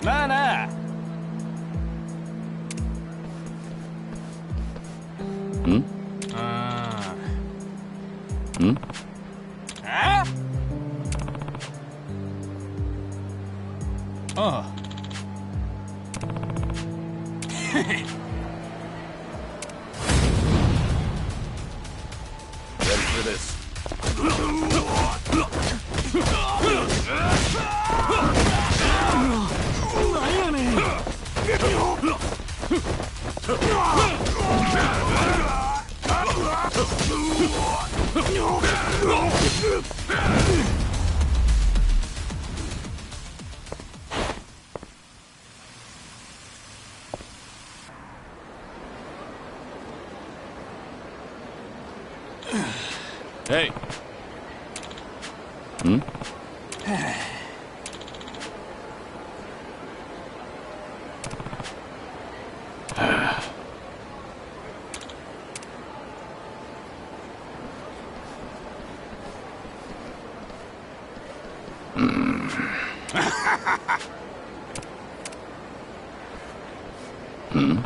まあな。ん？ああ。ん？あ？ああ。Ready for this. Hey. Hmm? Hmm?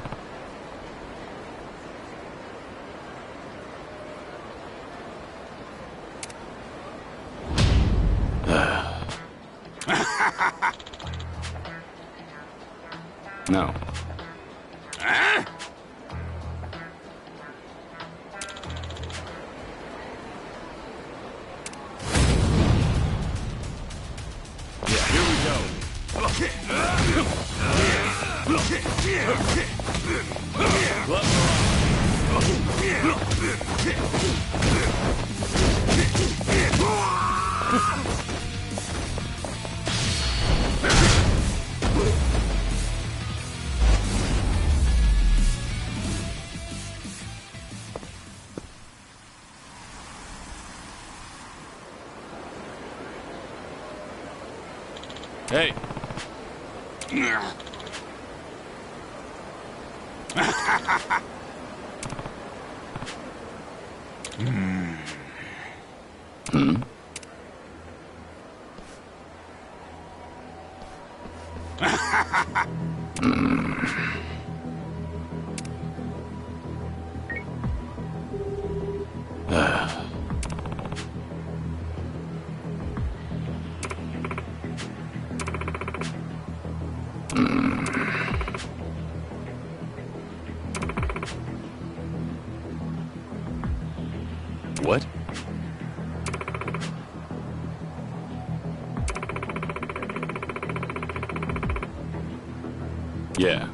No. Yeah, here we go. Hey. Hmm? What? Yeah.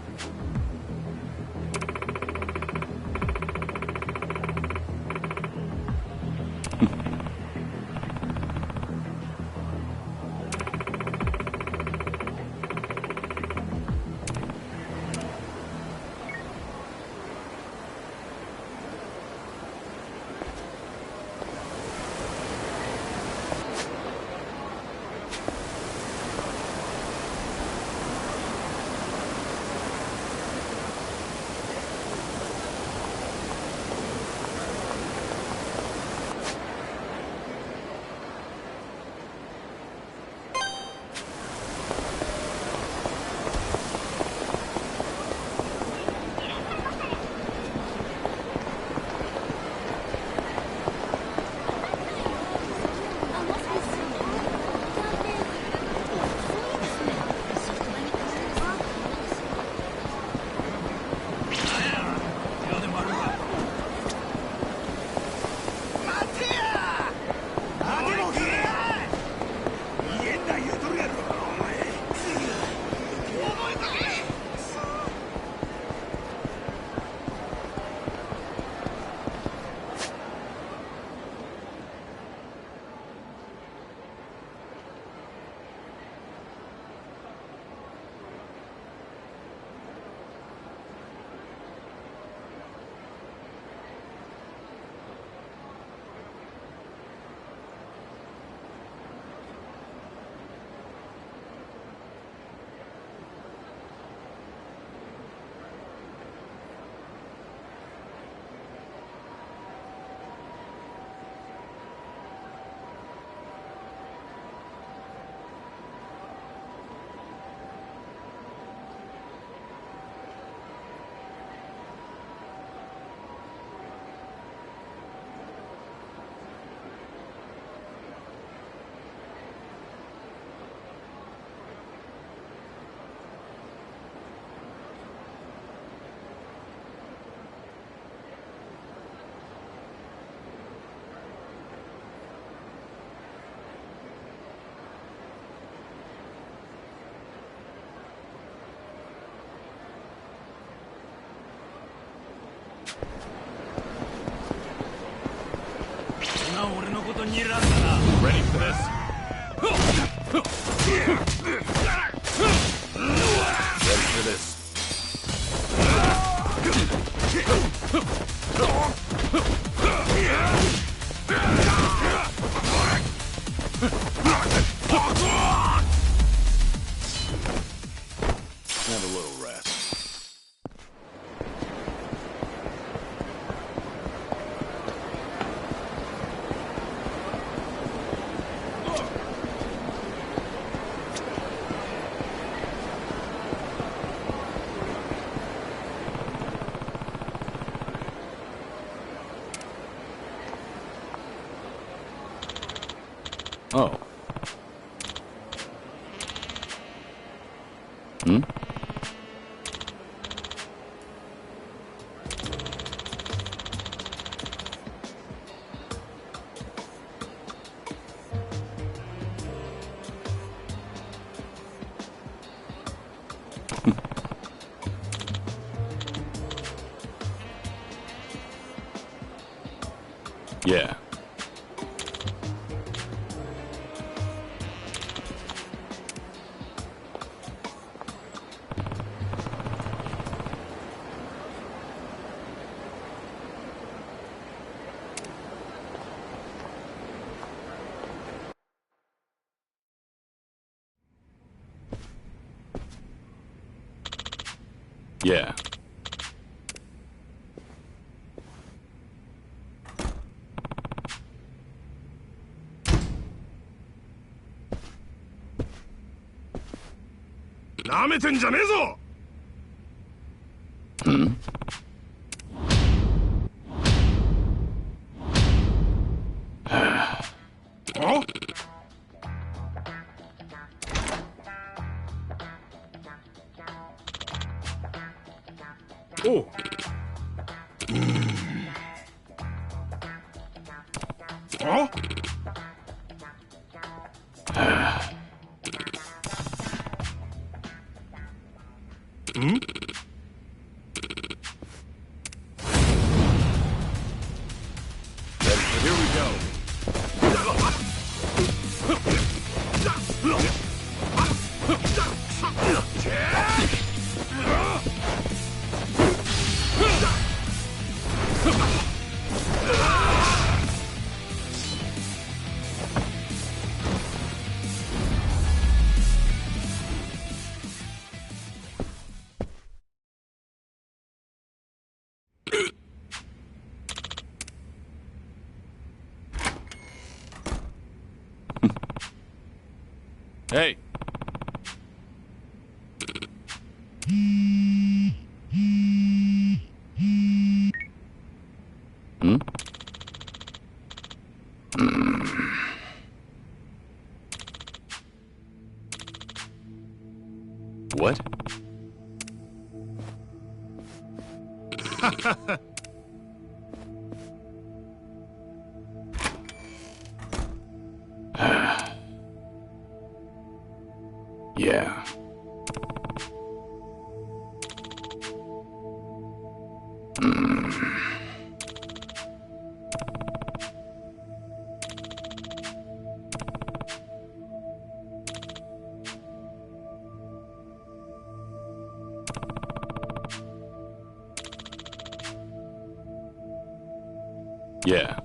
Ready for this? Ready for this? Have a little rest. Oh. Hmm? Yeah. Yeah. Hmm? Oh. Huh? Hmm? Here we go. Hey. Hmm? What? Yeah. Yeah.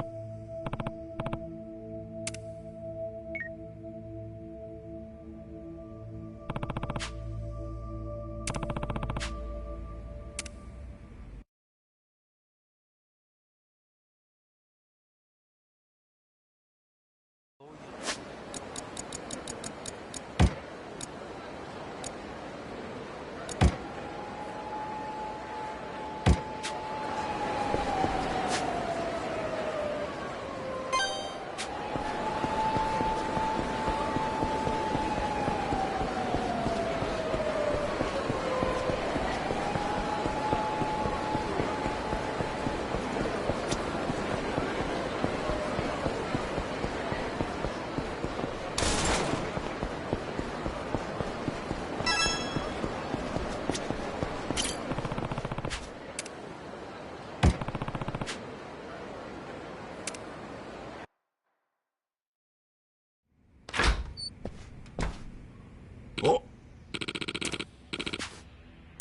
Oh.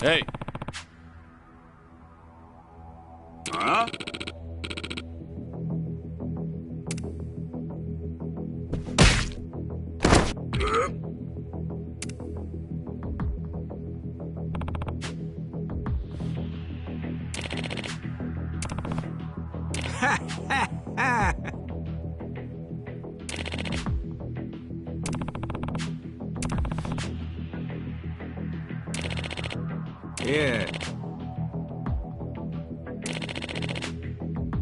Hey. Huh? Yeah.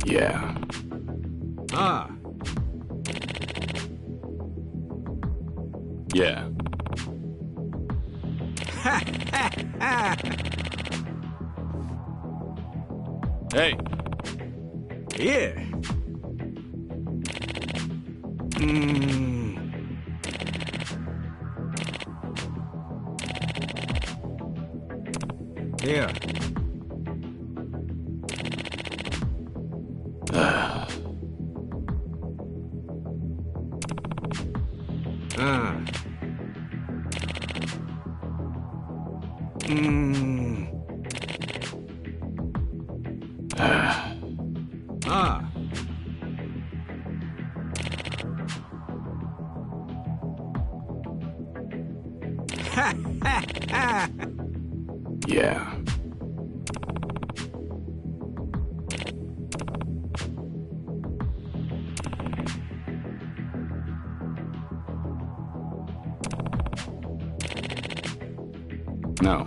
Yeah. Ah. Yeah. Hey. Yeah. Yeah. Ah. Ah. Yeah. No.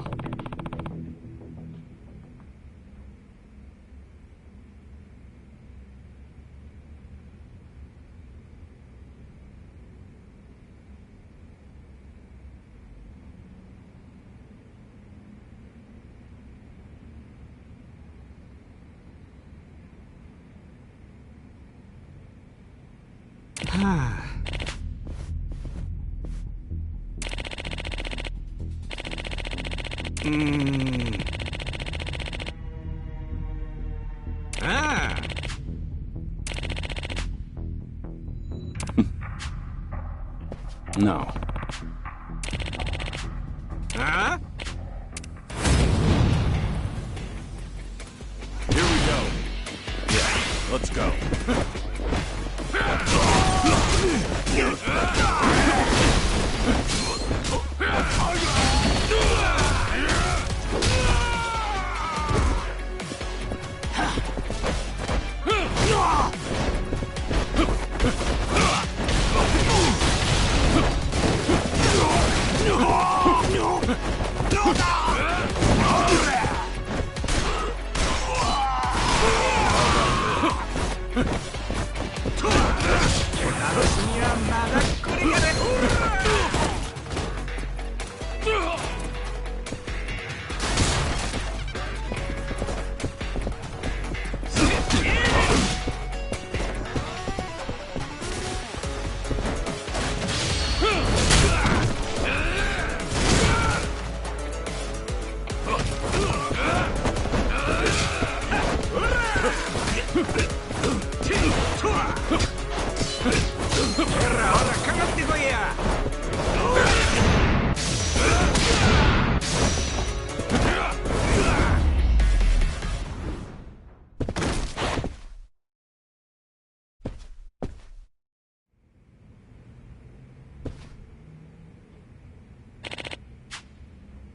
Ah. Ah. No. Huh? Here we go. Yeah, let's go.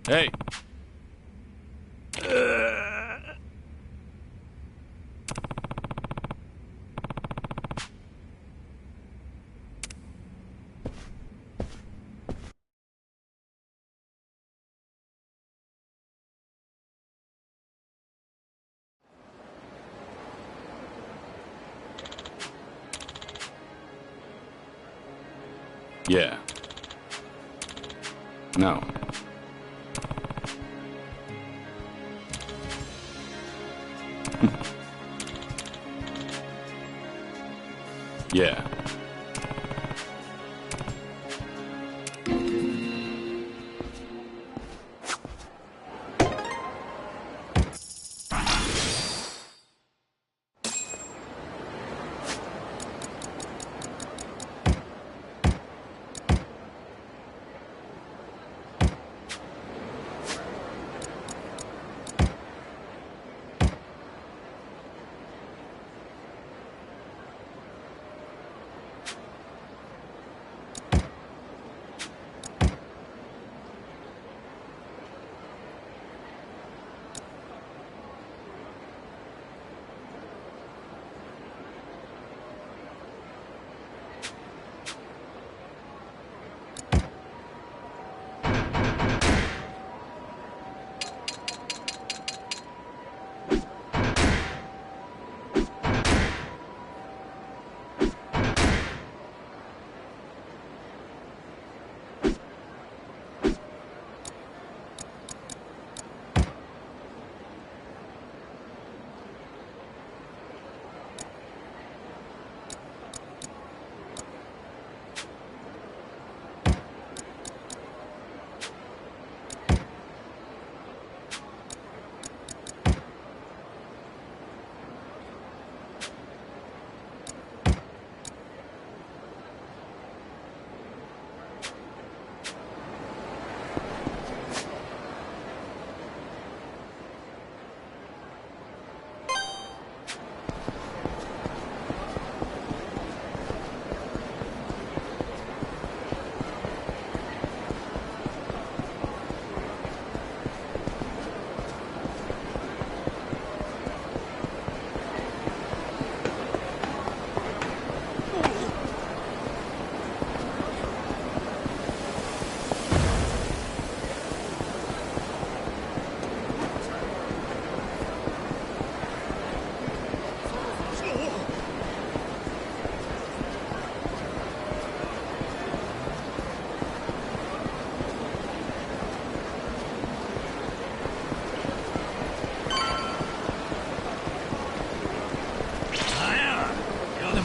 Hey. Yeah. No. Yeah.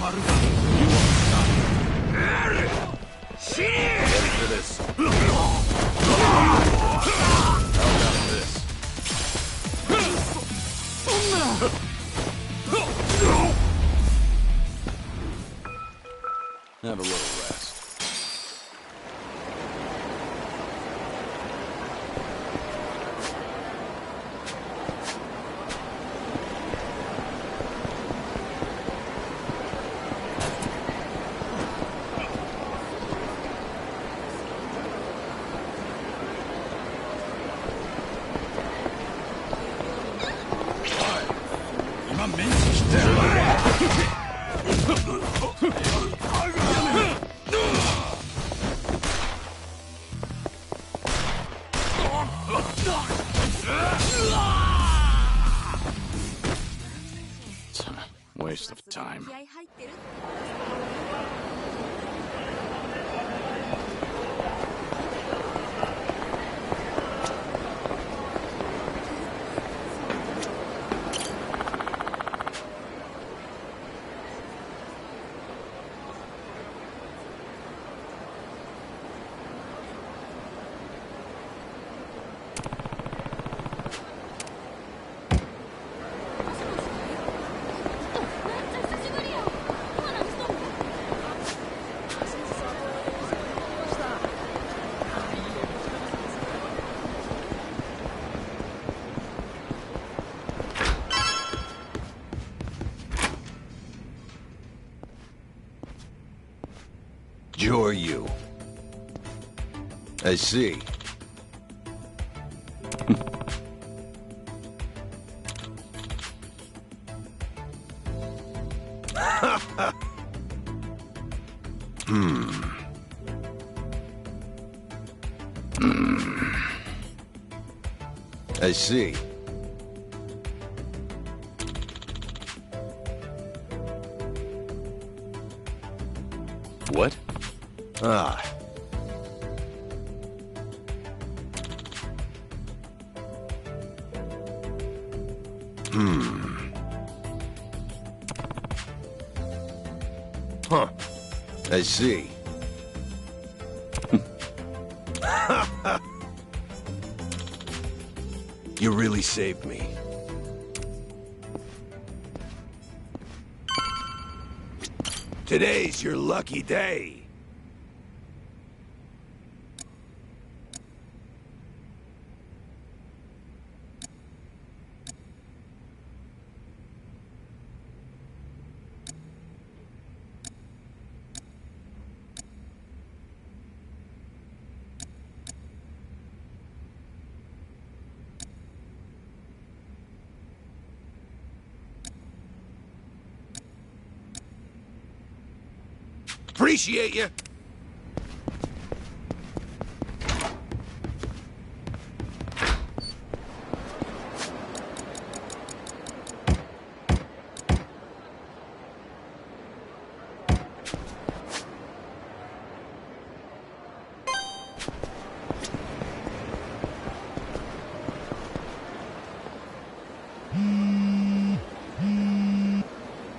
Ready for this. How about this? Have a little rest. Waste of time. 気合入ってる。 You're you. I see. I see. What? Ah. Huh. I see. You really saved me. Today's your lucky day. Appreciate you.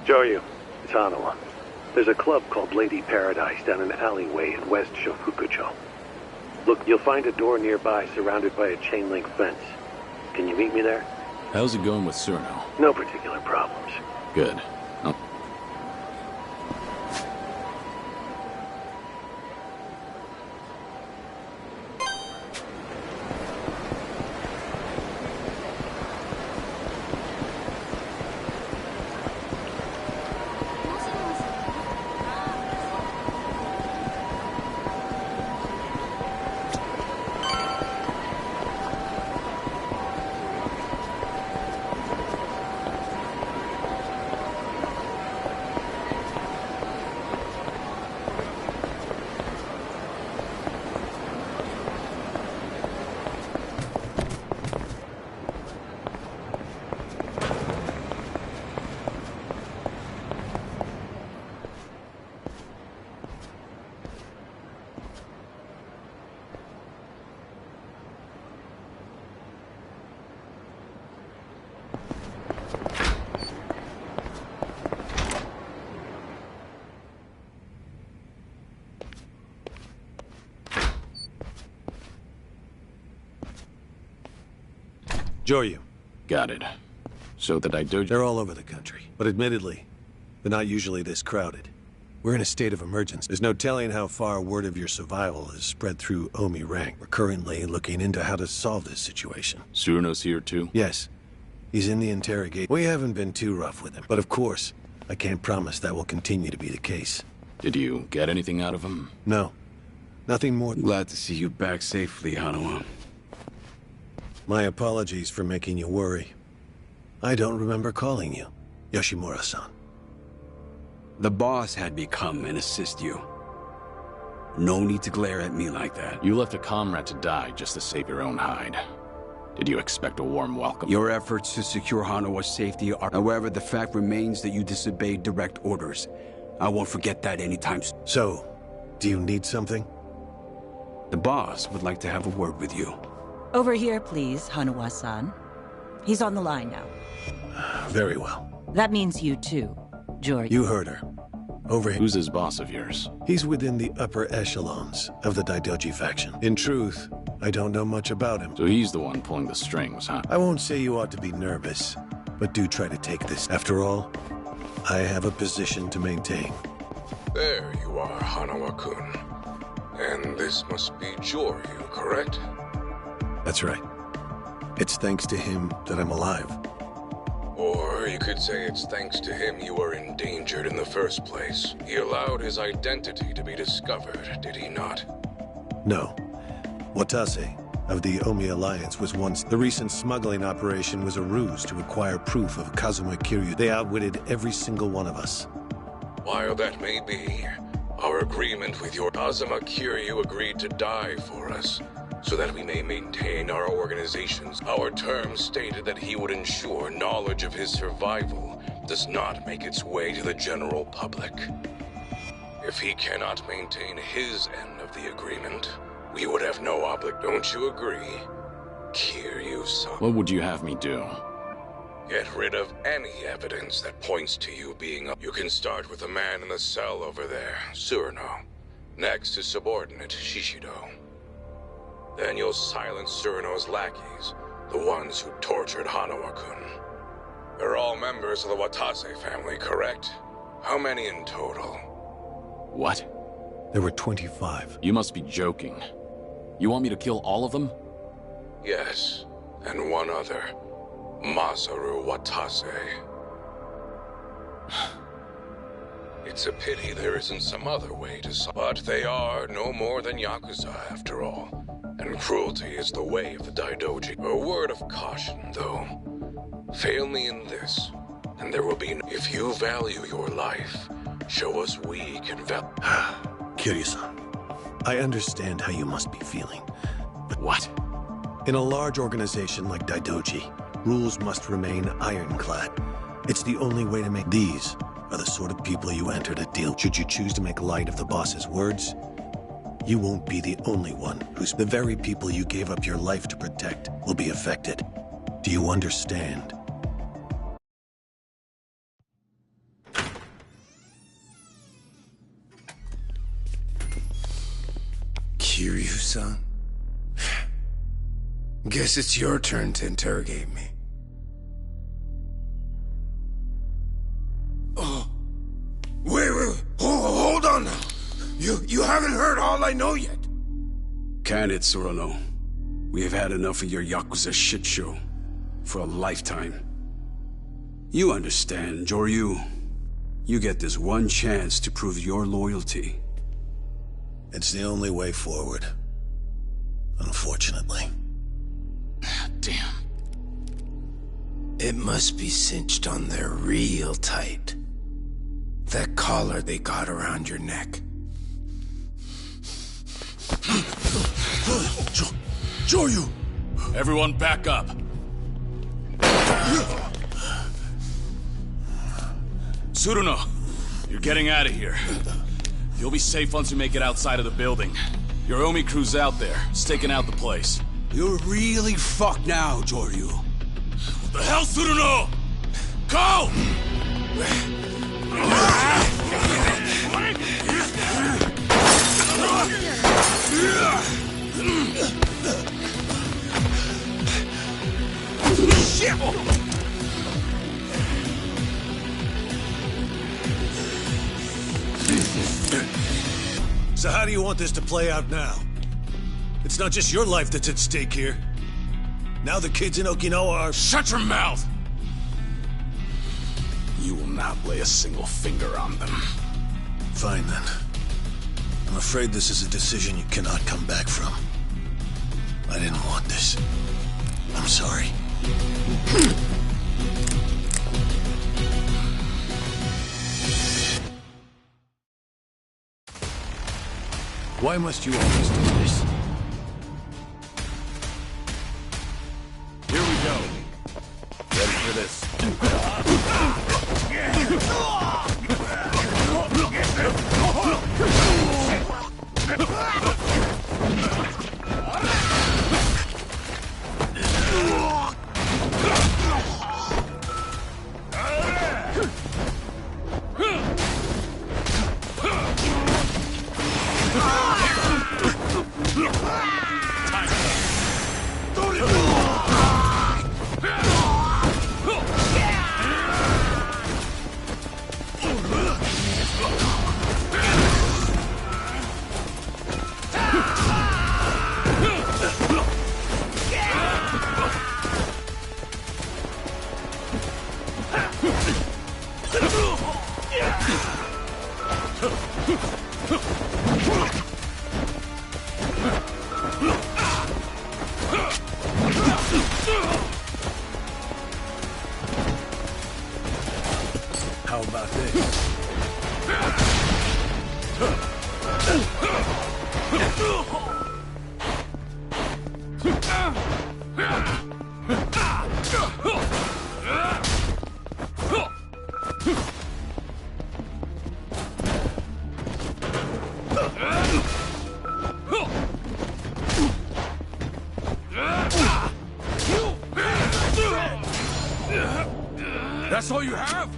Joyu, it's Hanawa. There's a club called Lady Paradise down an alleyway in West Shofukucho. Look, you'll find a door nearby surrounded by a chain-link fence. Can you meet me there? How's it going with Surno? No particular problems. Good. Joryu. Got it. So the Daidoji... They're all over the country, but admittedly, they're not usually this crowded. We're in a state of emergency. There's no telling how far word of your survival is spread through Omi rank. We're currently looking into how to solve this situation. Suruno's here too? Yes. He's in the interrogation. We haven't been too rough with him, but of course, I can't promise that will continue to be the case. Did you get anything out of him? No. Nothing more. Glad to see you back safely, Hanawa. My apologies for making you worry. I don't remember calling you, Yoshimura-san. The boss had me come and assist you. No need to glare at me like that. You left a comrade to die just to save your own hide. Did you expect a warm welcome? Your efforts to secure Hanawa's safety are... However, the fact remains that you disobeyed direct orders. I won't forget that anytime soon. So, do you need something? The boss would like to have a word with you. Over here, please, Hanawa-san. He's on the line now. Very well. That means you too, Joryu. You heard her. Over here. Who's this boss of yours? He's within the upper echelons of the Daidoji faction. In truth, I don't know much about him. So he's the one pulling the strings, huh? I won't say you ought to be nervous, but do try to take this. After all, I have a position to maintain. There you are, Hanawa-kun. And this must be Joryu, correct? That's right. It's thanks to him that I'm alive. Or you could say it's thanks to him you were endangered in the first place. He allowed his identity to be discovered, did he not? No. Watase of the Omi Alliance was once... The recent smuggling operation was a ruse to acquire proof of Kazuma Kiryu. They outwitted every single one of us. While that may be, our agreement with your Kazuma Kiryu agreed to die for us, so that we may maintain our organizations. Our terms stated that he would ensure knowledge of his survival does not make its way to the general public. If he cannot maintain his end of the agreement, we would have no Don't you agree, Kiryu-san? What would you have me do? Get rid of any evidence that points to you being You can start with the man in the cell over there, Surino. Next is subordinate Shishido. Then you'll silence Surino's lackeys, the ones who tortured Hanawa-kun. They're all members of the Watase family, correct? How many in total? What? There were 25. You must be joking. You want me to kill all of them? Yes, and one other. Masaru Watase. It's a pity there isn't some other way to solve. But they are no more than Yakuza, after all. And cruelty is the way of the Daidoji. A word of caution, though. Fail me in this, and there will be no... If you value your life, show us we can value... Kiryu-san, I understand how you must be feeling, but... What? In a large organization like Daidoji, rules must remain ironclad. It's the only way to make... These are the sort of people you enter to deal. Should you choose to make light of the boss's words, you won't be the only one who's... The very people you gave up your life to protect will be affected. Do you understand? Kiryu-san? Guess it's your turn to interrogate me. Oh. Wait, hold on now. You haven't heard all I know yet. Candid, Surino. We have had enough of your Yakuza shit show. For a lifetime. You understand, Joryu. You get this one chance to prove your loyalty. It's the only way forward. Unfortunately. Damn. It must be cinched on there real tight. That collar they got around your neck. Joryu! Everyone back up. Suruno, you're getting out of here. You'll be safe once you make it outside of the building. Your Omi crew's out there, staking out the place. You're really fucked now, Joryu. What the hell, Suruno? Go! So how do you want this to play out now? It's not just your life that's at stake here. Now the kids in Okinawa are... Shut your mouth! You will not lay a single finger on them. Fine then. I'm afraid this is a decision you cannot come back from. I didn't want this. I'm sorry. Why must you always do this? Here we go. Ready for this. How about this? That's all you have?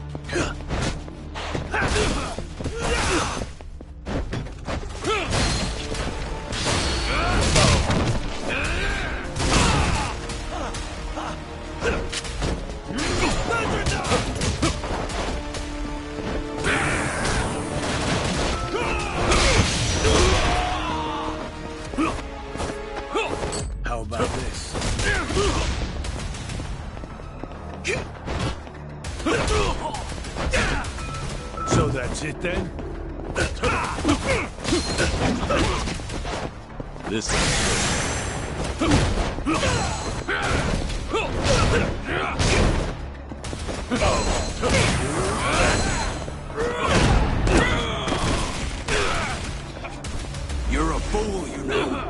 How about this? So that's it then? This is You're a fool, you know.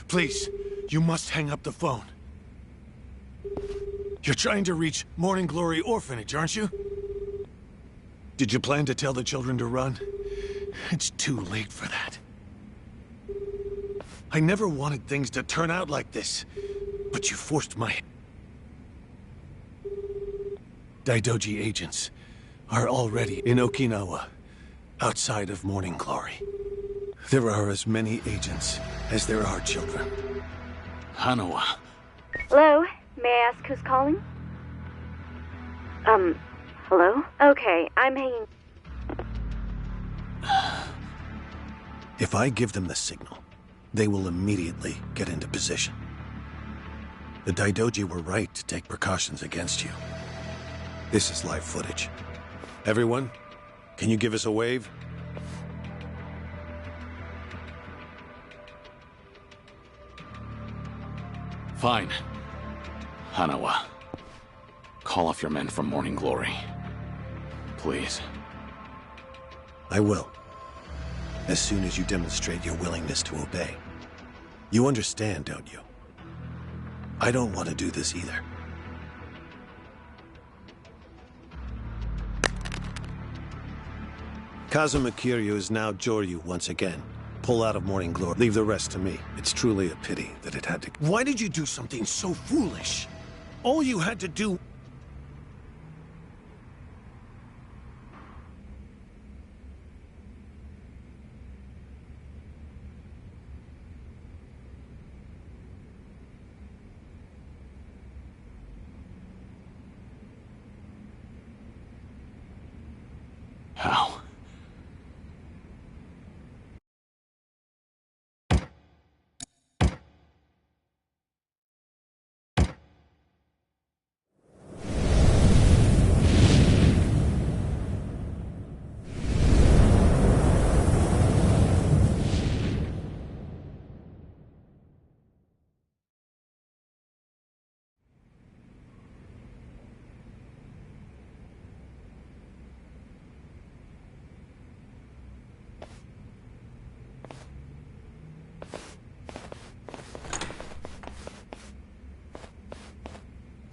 Please, you must hang up the phone. You're trying to reach Morning Glory Orphanage, aren't you? Did you plan to tell the children to run? It's too late for that. I never wanted things to turn out like this, but you forced my... Daidoji agents are already in Okinawa, outside of Morning Glory. There are as many agents as there are children. Hanawa. Hello? May I ask who's calling? Hello? Okay, I'm hanging... If I give them the signal, they will immediately get into position. The Daidoji were right to take precautions against you. This is live footage. Everyone, can you give us a wave? Fine. Hanawa. Call off your men from Morning Glory. Please. I will. As soon as you demonstrate your willingness to obey. You understand, don't you? I don't want to do this either. Kazuma Kiryu is now Joryu once again. Pull out of Morning Glory. Leave the rest to me. It's truly a pity that it had to... Why did you do something so foolish? All you had to do... How?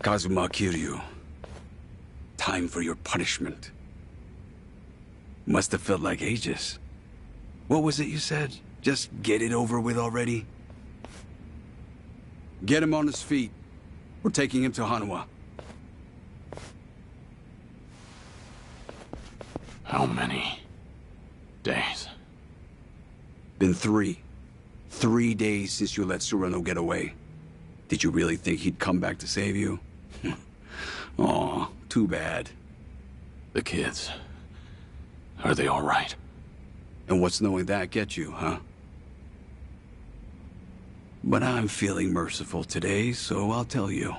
Kazuma Kiryu, time for your punishment. Must have felt like ages. What was it you said? Just get it over with already? Get him on his feet. We're taking him to Hanawa. How many days? Been 3. 3 days since you let Surano get away. Did you really think he'd come back to save you? Aw, too bad. The kids. Are they all right? And what's knowing that get you, huh? But I'm feeling merciful today, so I'll tell you.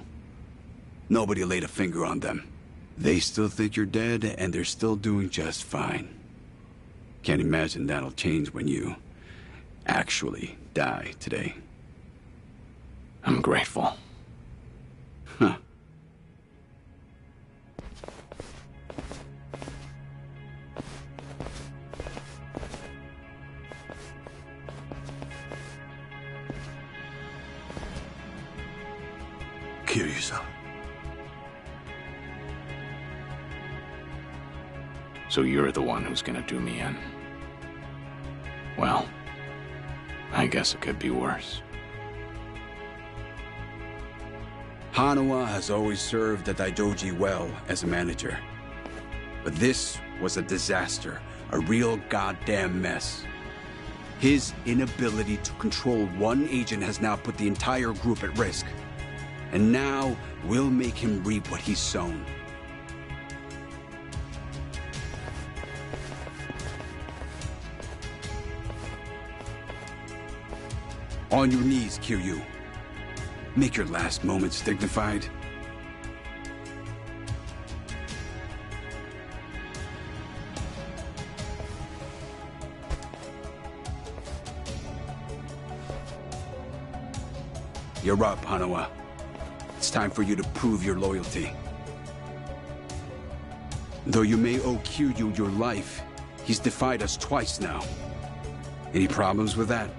Nobody laid a finger on them. They still think you're dead, and they're still doing just fine. Can't imagine that'll change when you actually die today. I'm grateful. Huh. Kiryu-san. So you're the one who's gonna do me in. Well, I guess it could be worse. Hanawa has always served the Daidoji well as a manager. But this was a disaster, a real goddamn mess. His inability to control one agent has now put the entire group at risk. And now, we'll make him reap what he's sown. On your knees, Kiryu. Make your last moments dignified. You're up, Hanawa. It's time for you to prove your loyalty. Though you may owe Kiryu your life, he's defied us twice now. Any problems with that?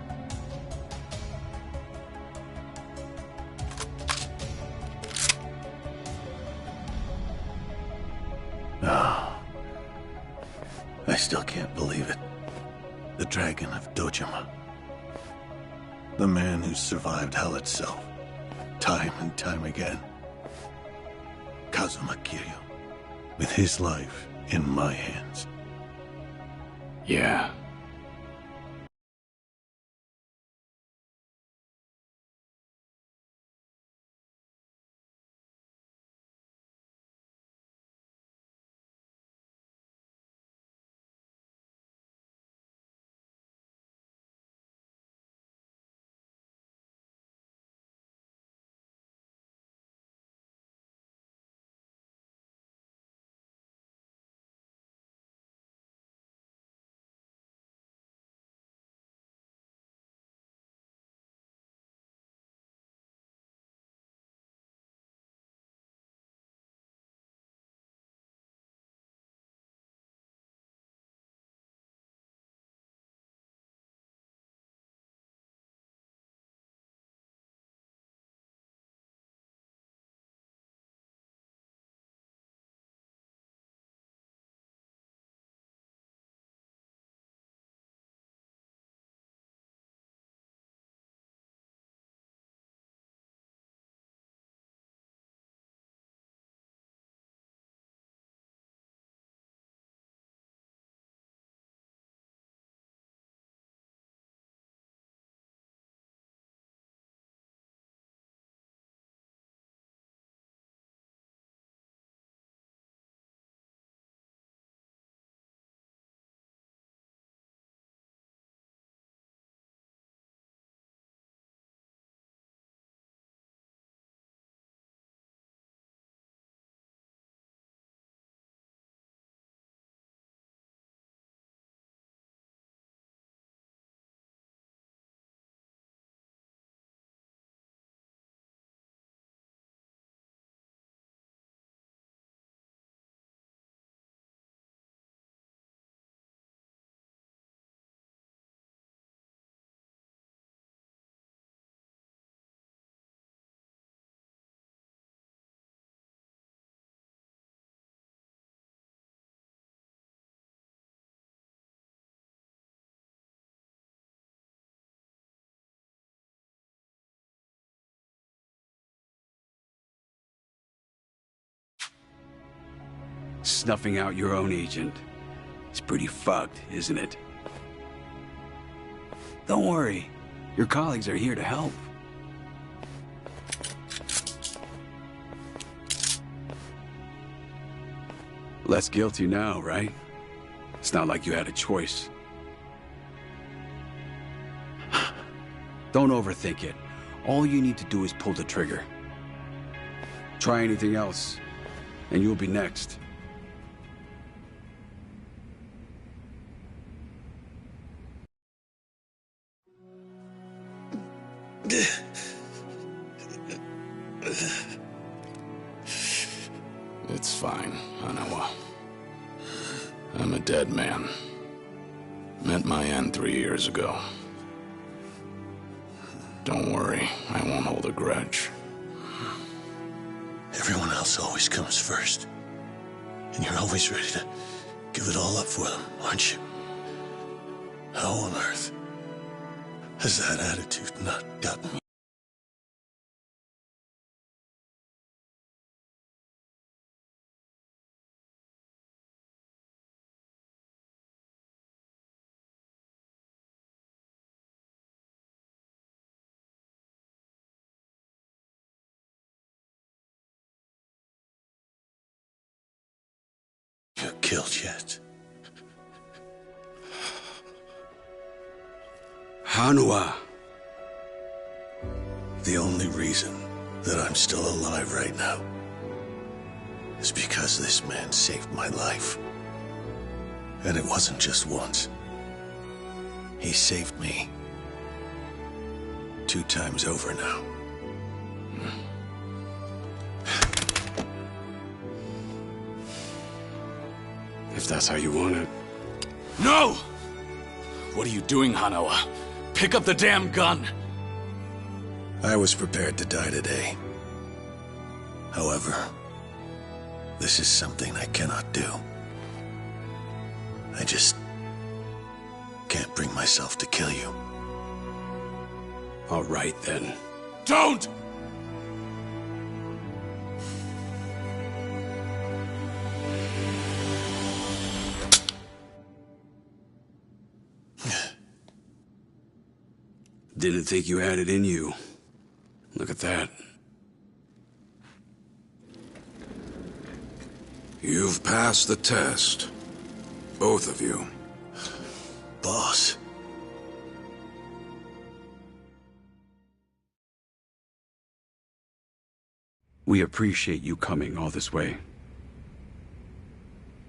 I still can't believe it. The Dragon of Dojima. The man who survived hell itself, time and time again. Kazuma Kiryu, with his life in my hands. Yeah. Snuffing out your own agent. It's pretty fucked, isn't it? Don't worry. Your colleagues are here to help. Less guilty now, right? It's not like you had a choice. Don't overthink it. All you need to do is pull the trigger. Try anything else, and you'll be next. It's fine, Hanawa. I'm a dead man. Met my end 3 years ago. Don't worry, I won't hold a grudge. Everyone else always comes first. And you're always ready to give it all up for them, aren't you? How on earth has that attitude not gotten me? You're killed yet. Hanua. The only reason that I'm still alive right now is because this man saved my life. And it wasn't just once. He saved me 2 times over now. If that's how you want it. No! What are you doing, Hanawa? Pick up the damn gun! I was prepared to die today. However, this is something I cannot do. I just can't bring myself to kill you. All right, then. Don't! Didn't think you had it in you. Look at that. You've passed the test. Both of you. Boss. We appreciate you coming all this way.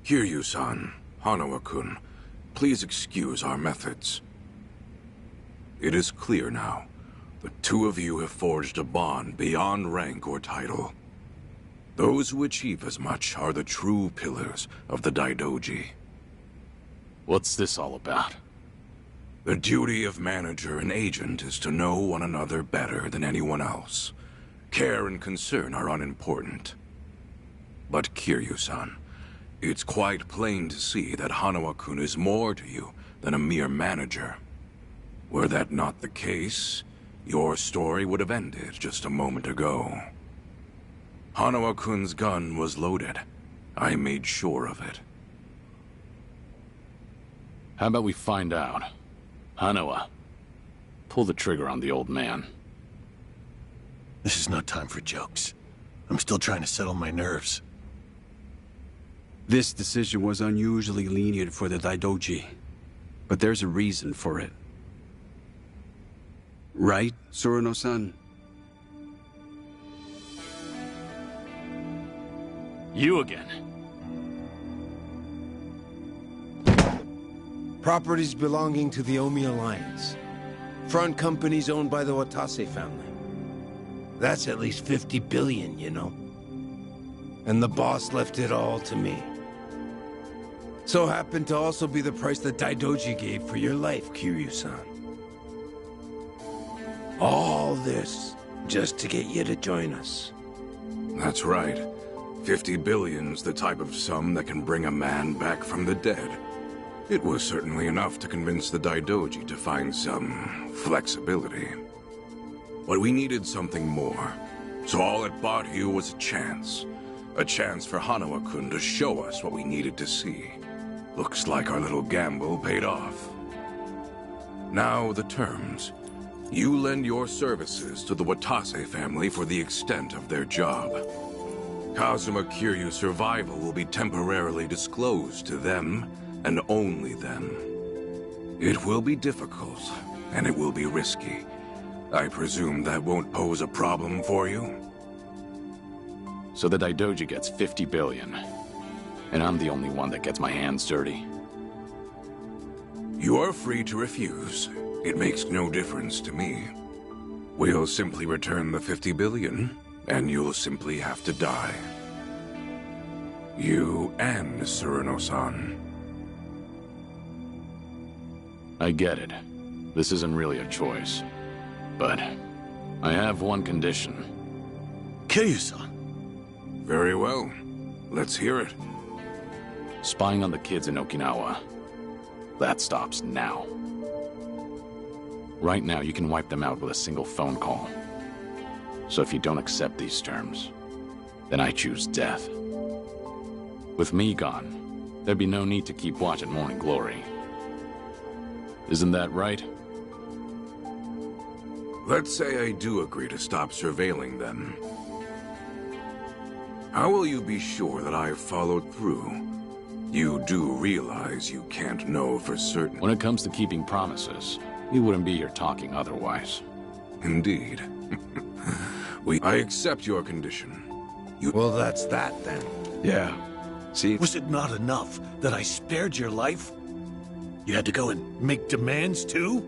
Kiryu-san, Hanawa-kun, please excuse our methods. It is clear now. The 2 of you have forged a bond beyond rank or title. Those who achieve as much are the true pillars of the Daidoji. What's this all about? The duty of manager and agent is to know one another better than anyone else. Care and concern are unimportant. But Kiryu-san, it's quite plain to see that Hanawa-kun is more to you than a mere manager. Were that not the case, your story would have ended just a moment ago. Hanawa-kun's gun was loaded. I made sure of it. How about we find out? Hanawa, pull the trigger on the old man. This is not time for jokes. I'm still trying to settle my nerves. This decision was unusually lenient for the Daidoji, but there's a reason for it. Right, Suruno-san? You again. Properties belonging to the Omi Alliance. Front companies owned by the Watase family. That's at least 50 billion, you know. And the boss left it all to me. So happened to also be the price that Daidoji gave for your life, Kiryu-san. All this just to get you to join us. That's right. 50 billion's the type of sum that can bring a man back from the dead. It was certainly enough to convince the Daidoji to find some flexibility. But we needed something more. So all it bought you was a chance. A chance for Hanawa-kun to show us what we needed to see. Looks like our little gamble paid off. Now the terms. You lend your services to the Watase family for the extent of their job. Kazuma Kiryu's survival will be temporarily disclosed to them, and only them. It will be difficult, and it will be risky. I presume that won't pose a problem for you? So the Daidoji gets 50 billion, and I'm the only one that gets my hands dirty. You are free to refuse. It makes no difference to me. We'll simply return the 50 billion, and you'll simply have to die. You and Tsuruno-san. I get it. This isn't really a choice. But I have one condition. Kiryu-san. Very well. Let's hear it. Spying on the kids in Okinawa. That stops now. Right now, you can wipe them out with a single phone call. So if you don't accept these terms, then I choose death. With me gone, there'd be no need to keep watch at Morning Glory. Isn't that right? Let's say I do agree to stop surveilling them. How will you be sure that I've followed through? You do realize you can't know for certain. When it comes to keeping promises, we wouldn't be here talking otherwise. Indeed. I accept your condition. Well, that's that then. Yeah. See? Was it not enough that I spared your life? You had to go and make demands too?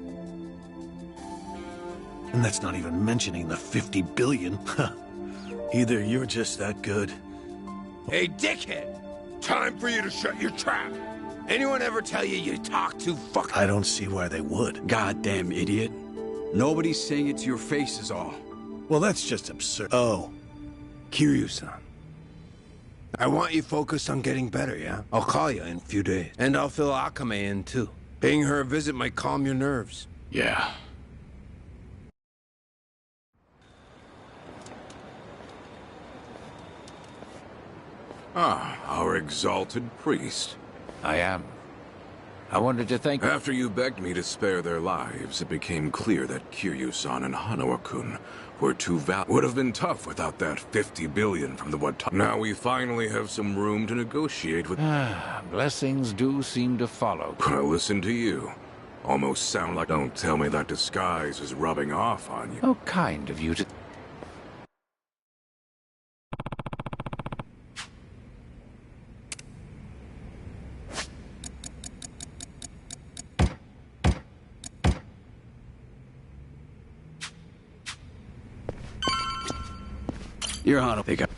And that's not even mentioning the 50 billion. Either you're just that good. Hey, dickhead! Time for you to shut your trap! Anyone ever tell you you talk too fucking... I don't see why they would. Goddamn idiot. Nobody's saying it to your face is all. Well, that's just absurd. Oh. Kiryu-san. I want you focused on getting better, yeah? I'll call you in a few days. And I'll fill Akame in, too. Paying her a visit might calm your nerves. Yeah. Ah, our exalted priest. I am. I wanted to thank... After you begged me to spare their lives, it became clear that Kiryu-san and Hanawa-kun were too would have been tough without that 50 billion from the Watase. Now we finally have some room to negotiate with... Blessings do seem to follow. Gonna listen to you. Almost sound like... Don't tell me that disguise is rubbing off on you. Oh, kind of you to... Your Honor, they got...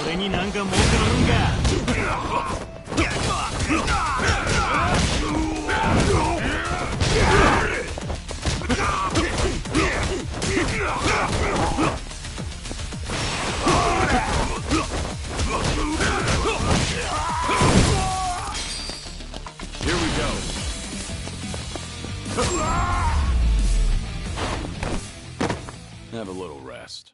俺になんか文句あるんか Here we go. Have a little rest.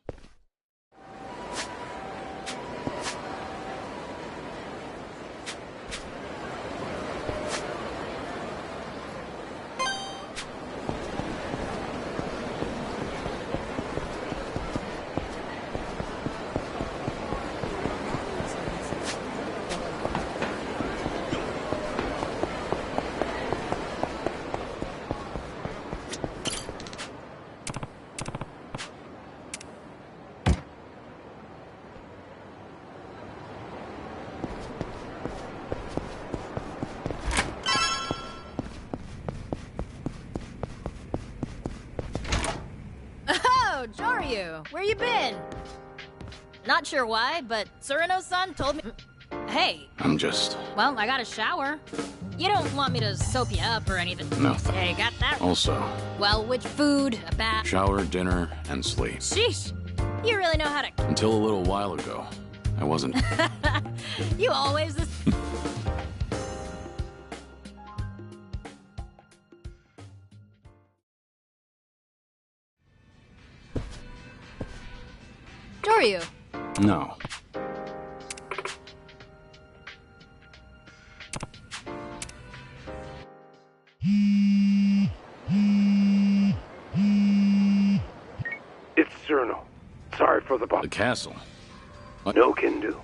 Oh, Joryu, where you been? Not sure why, but Surino-san told me... Hey. I'm just... Well, I got a shower. You don't want me to soap you up or anything? No, Hey, got that? Also... Well, which food, a bath... Shower, dinner, and sleep. Sheesh. You really know how to... Until a little while ago, I wasn't... You always... Joryu. No. It's Cerno. Sorry for the The castle. What? No can do.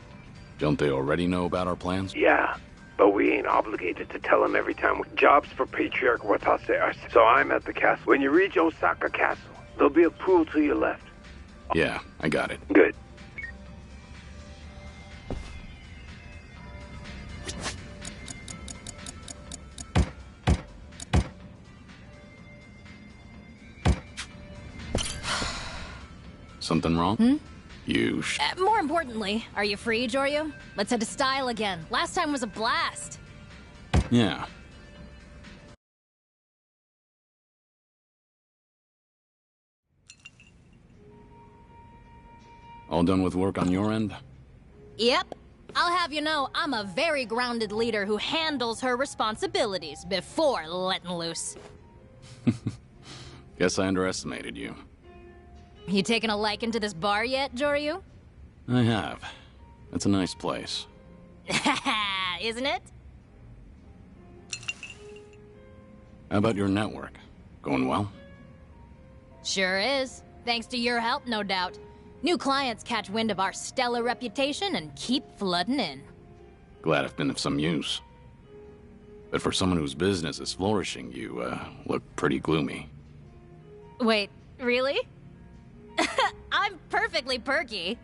Don't they already know about our plans? Yeah, but we ain't obligated to tell them every time. Jobs for Patriarch Watase are... So I'm at the castle. When you reach Osaka Castle, there'll be a pool to your left. Yeah, I got it. Good. Something wrong? Hmm? You More importantly, are you free, Joryu? Let's head to Style again. Last time was a blast. Yeah. All done with work on your end? Yep. I'll have you know, I'm a very grounded leader who handles her responsibilities before letting loose. Guess I underestimated you. You taking a liking to this bar yet, Joryu? I have. It's a nice place. Isn't it? How about your network? Going well? Sure is. Thanks to your help, no doubt. New clients catch wind of our stellar reputation and keep flooding in. Glad I've been of some use. But for someone whose business is flourishing, you, look pretty gloomy. Wait, really? I'm perfectly perky.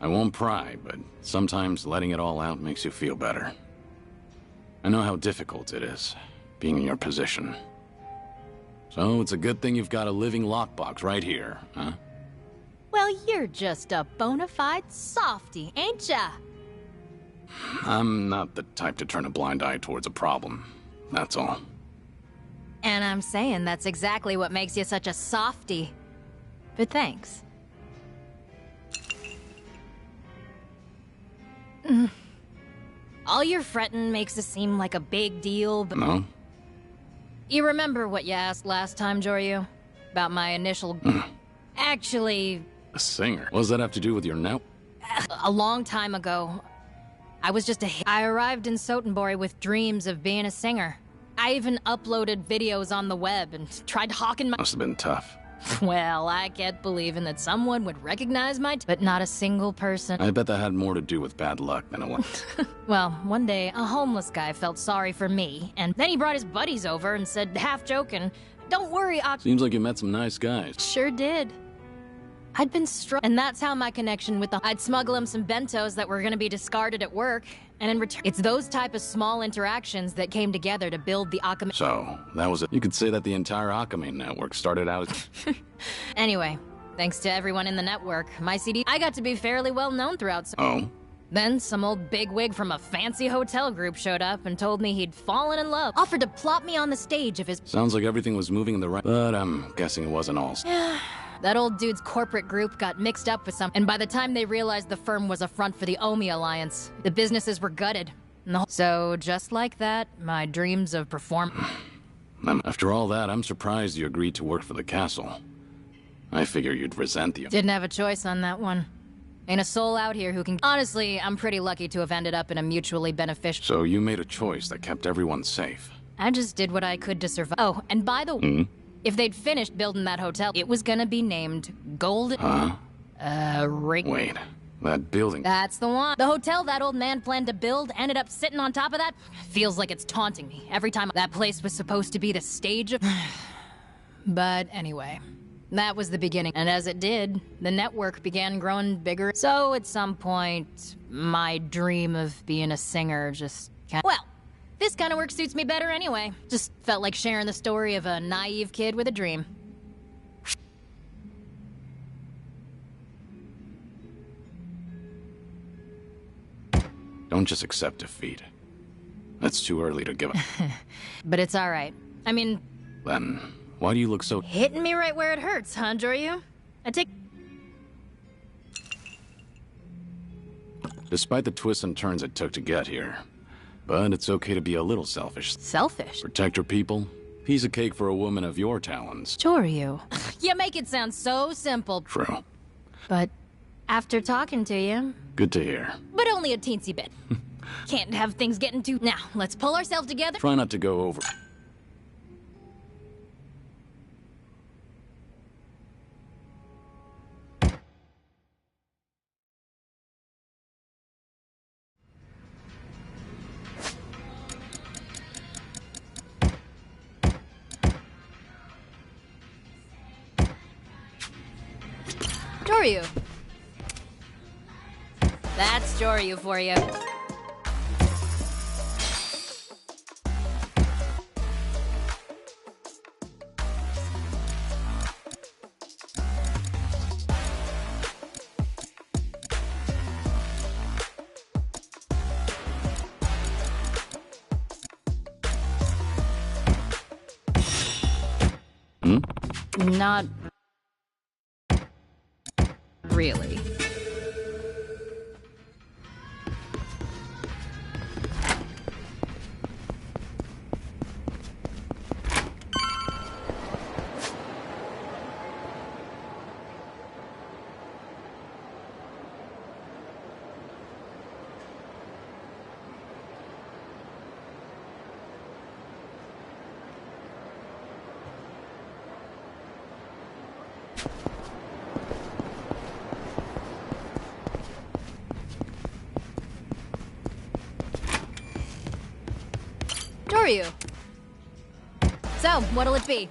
I won't pry, but sometimes letting it all out makes you feel better. I know how difficult it is, being in your position. So it's a good thing you've got a living lockbox right here, huh? Well, you're just a bona fide softy, ain't ya? I'm not the type to turn a blind eye towards a problem, that's all. And I'm saying that's exactly what makes you such a softy. But thanks. All your fretting makes it seem like a big deal, but... No? You remember what you asked last time, Joryu? About my initial... Actually... A singer? What does that have to do with your net? A long time ago, I was just a... I arrived in Sotenbori with dreams of being a singer. I even uploaded videos on the web and tried hawking my... Must have been tough. Well, I kept believing that someone would recognize my... But not a single person. I bet that had more to do with bad luck than it was. Well, one day, a homeless guy felt sorry for me, and then he brought his buddies over and said, half joking, "Don't worry, Seems like you met some nice guys. Sure did. I'd been and that's how my connection with I'd smuggle him some bentos that were gonna be discarded at work, and in return, it's those type of small interactions that came together to build the Akame. So, that was it. You could say that the entire Akame network started out as... Anyway, thanks to everyone in the network, I got to be fairly well known throughout. Oh? Then some old bigwig from a fancy hotel group showed up and told me he'd fallen in love, offered to plop me on the stage of his... Sounds like everything was moving in the right... But I'm guessing it wasn't all... That old dude's corporate group got mixed up with some, and by the time they realized the firm was a front for the Omi Alliance, the businesses were gutted. So, just like that, my dreams of After all that, I'm surprised you agreed to work for the castle. I figure you'd resent the... Didn't have a choice on that one. Ain't a soul out here who can... Honestly, I'm pretty lucky to have ended up in a mutually beneficial... So you made a choice that kept everyone safe. I just did what I could to survive. Oh, and by the way... If they'd finished building that hotel, it was gonna be named Golden... Huh? Wait, that building... That's the one. The hotel that old man planned to build ended up sitting on top of that. Feels like it's taunting me every time. That place was supposed to be the stage of... But anyway, that was the beginning. And as it did, the network began growing bigger. So at some point, my dream of being a singer just... Well... This kind of work suits me better anyway. Just felt like sharing the story of a naive kid with a dream. Don't just accept defeat. It's too early to give up. But it's alright. I mean... Then, why do you look so... Hitting me right where it hurts, huh, Joryu? Despite the twists and turns it took to get here, but it's okay to be a little selfish. Selfish? Protect your people. Piece of cake for a woman of your talents. Joryu. You make it sound so simple. True. But after talking to you... Good to hear. But only a teensy bit. Can't have things getting too... Now, let's pull ourselves together. Try not to go over... Joryu. That's Joryu for you. Not... really. Joryu. So, what'll it be?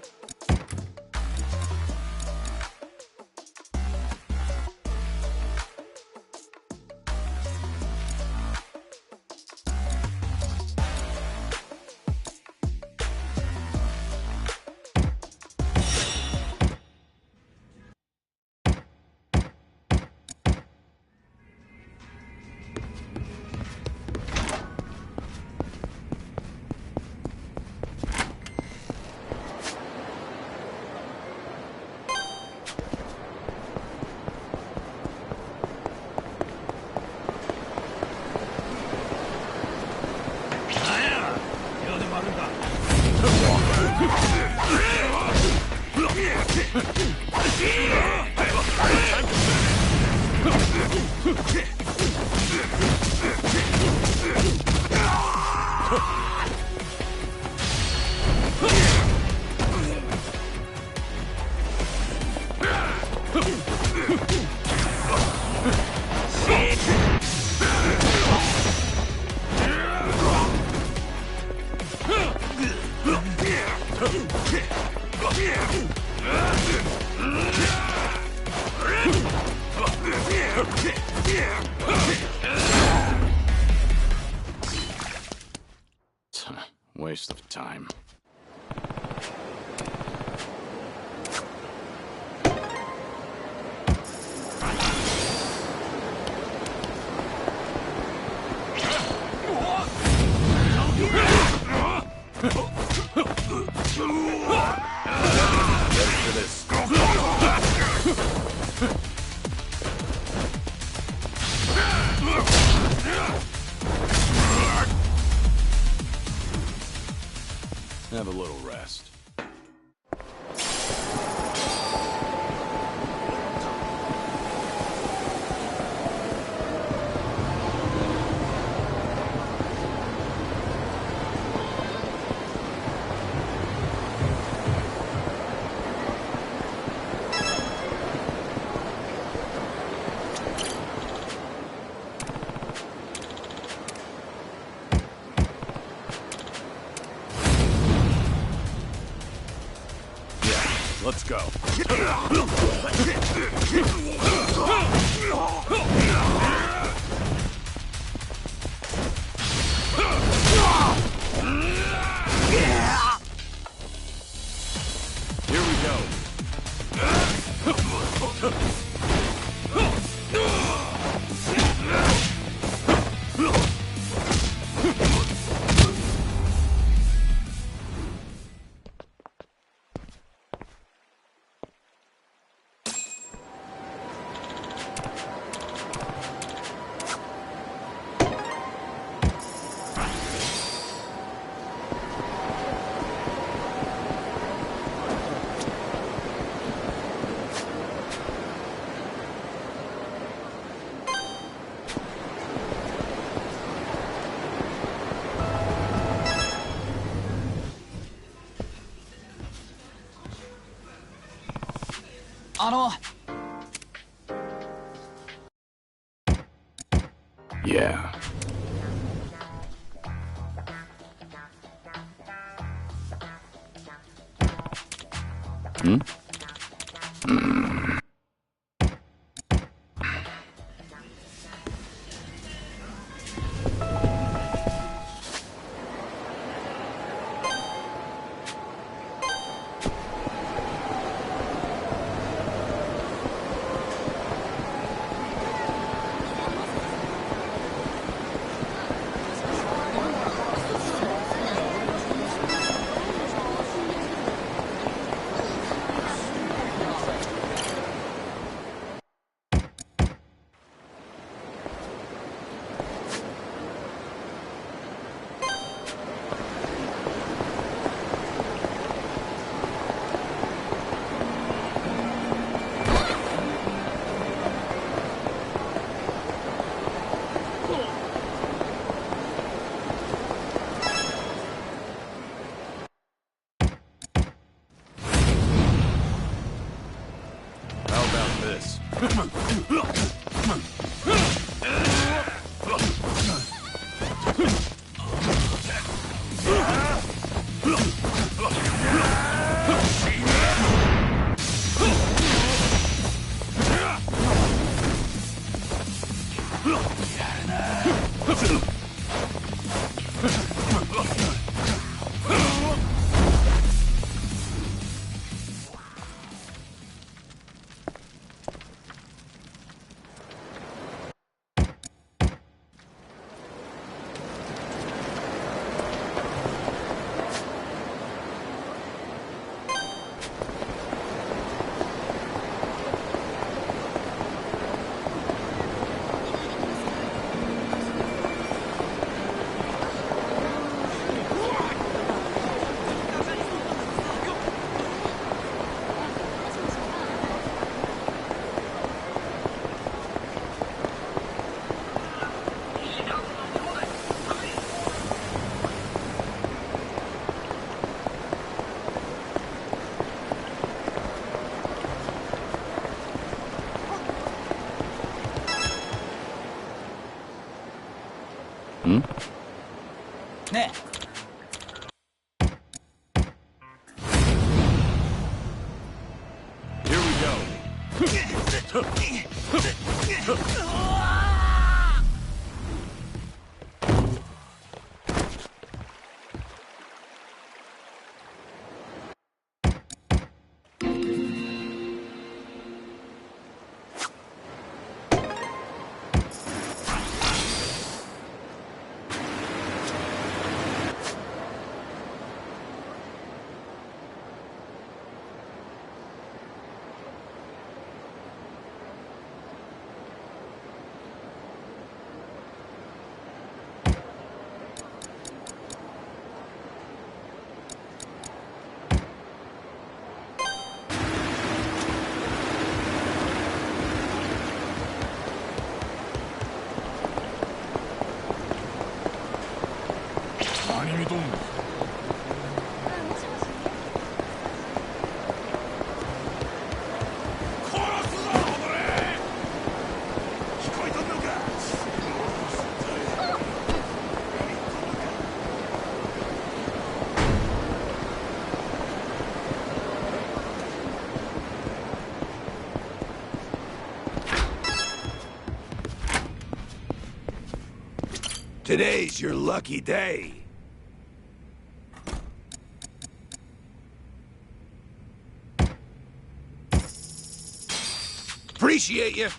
waste of time. Ready for this. Have a little rest. Let's go. Here we go. Yeah. Hmm? How about this? Hmm? 네. Here we go. Today's your lucky day. Appreciate you.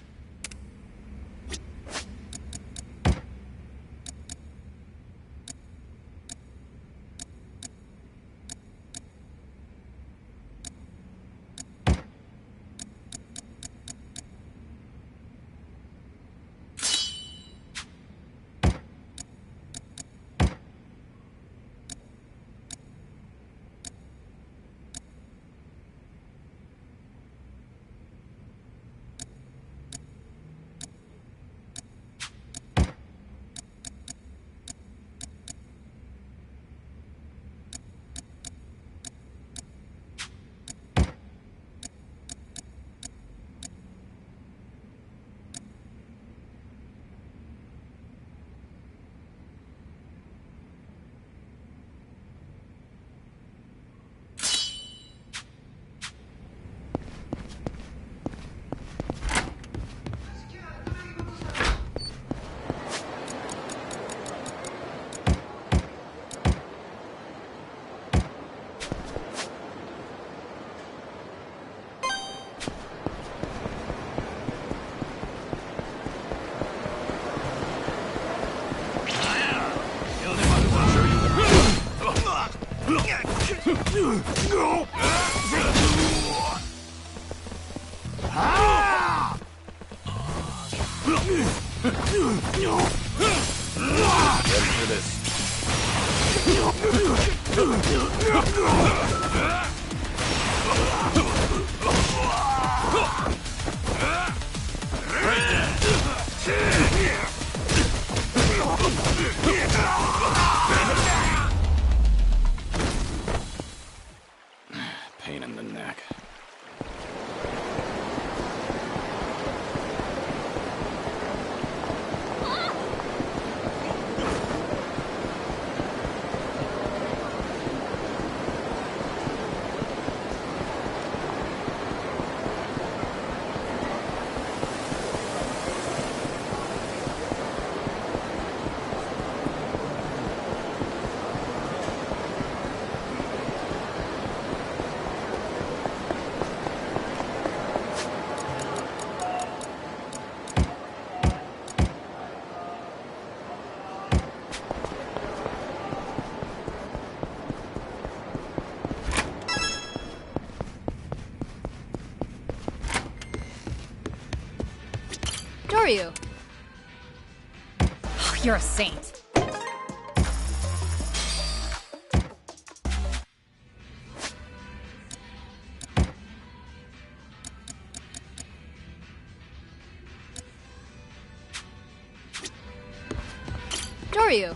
Pain in the neck. You? You're a saint. Doryu.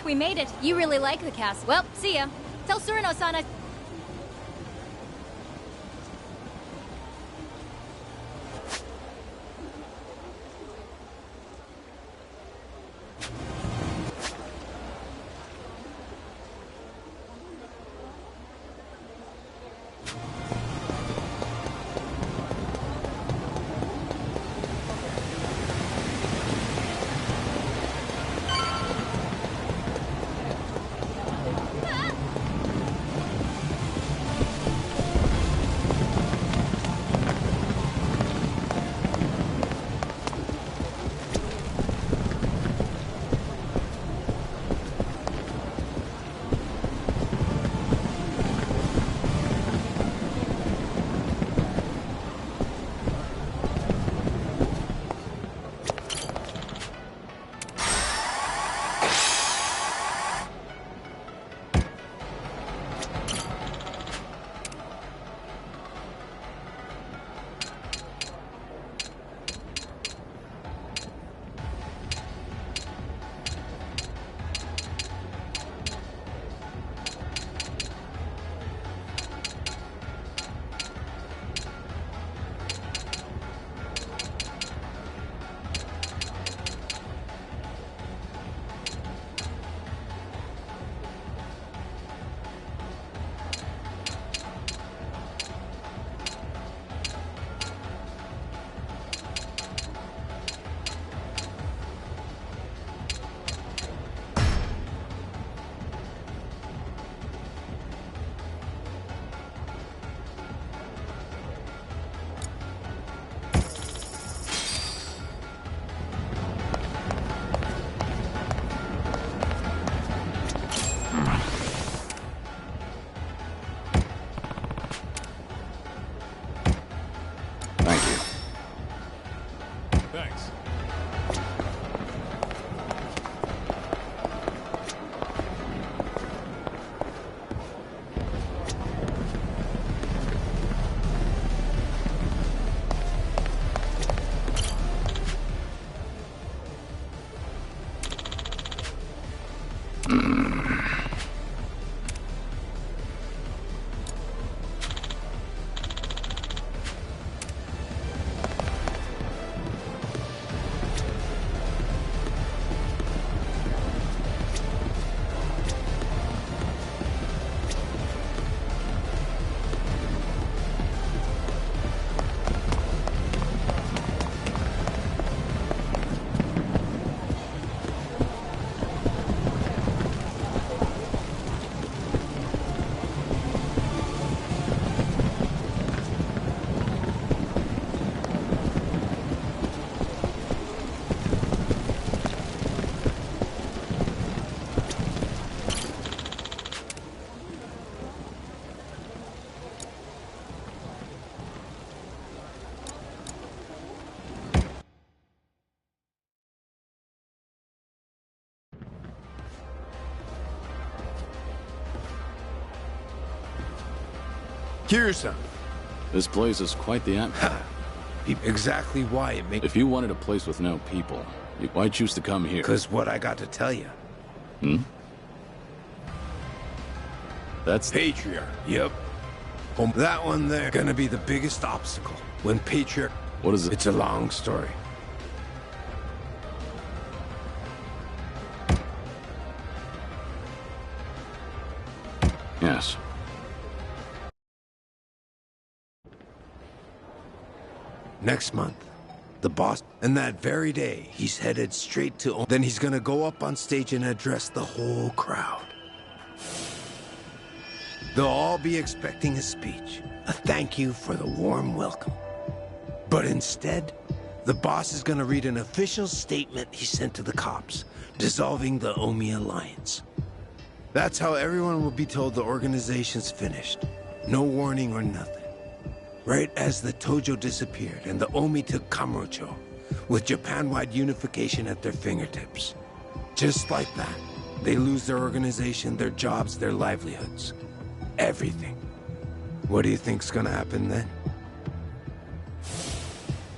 We made it. You really like the cast. Well, see ya. Tell Surino-san I... Kiryu-san. This place is quite the atmosphere. Exactly why it makes... If you wanted a place with no people, why choose to come here? Because what I got to tell you. That's... Patriarch. Yep. That one there gonna be the biggest obstacle. When Patriarch... What is it? It's a long story. Yes. Next month, the boss, and that very day, he's headed straight to... Then he's gonna go up on stage and address the whole crowd. They'll all be expecting a speech, a thank you for the warm welcome. But instead, the boss is gonna read an official statement he sent to the cops, dissolving the Omi Alliance. That's how everyone will be told the organization's finished. No warning or nothing. Right as the Tojo disappeared and the Omi took Kamurocho, with Japan-wide unification at their fingertips. Just like that, they lose their organization, their jobs, their livelihoods. Everything. What do you think's gonna happen then?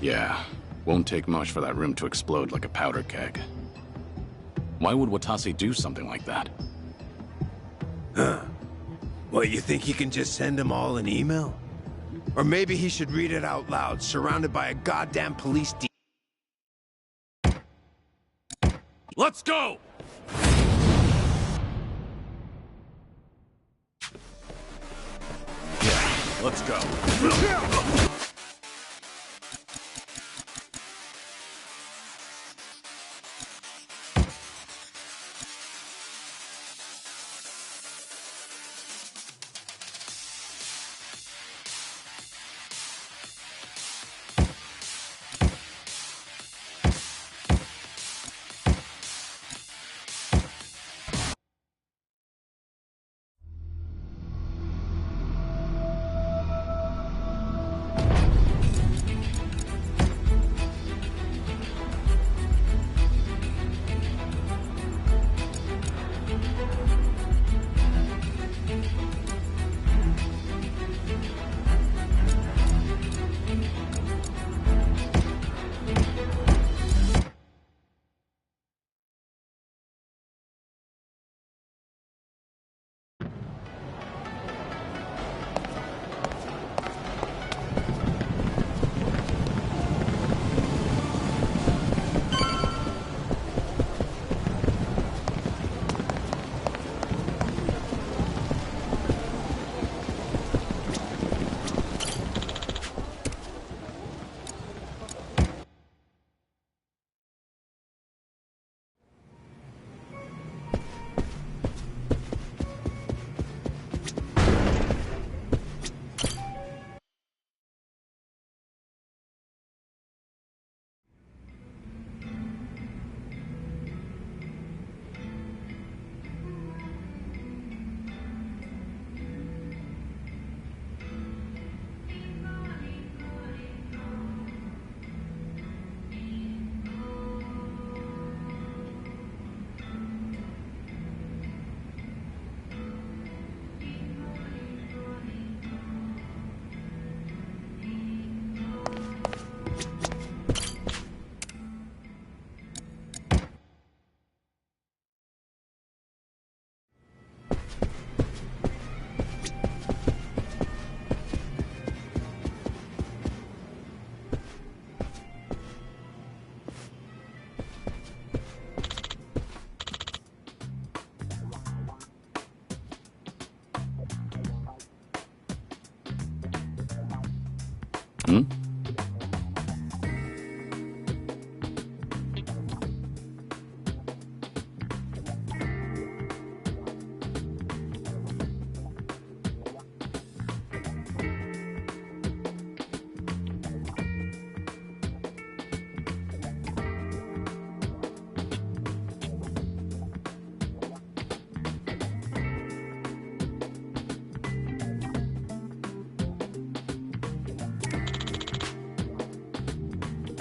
Yeah, won't take much for that room to explode like a powder keg. Why would Watase do something like that? Huh. What, you think he can just send them all an email? Or maybe he should read it out loud, surrounded by a goddamn police Let's go! Yeah, let's go.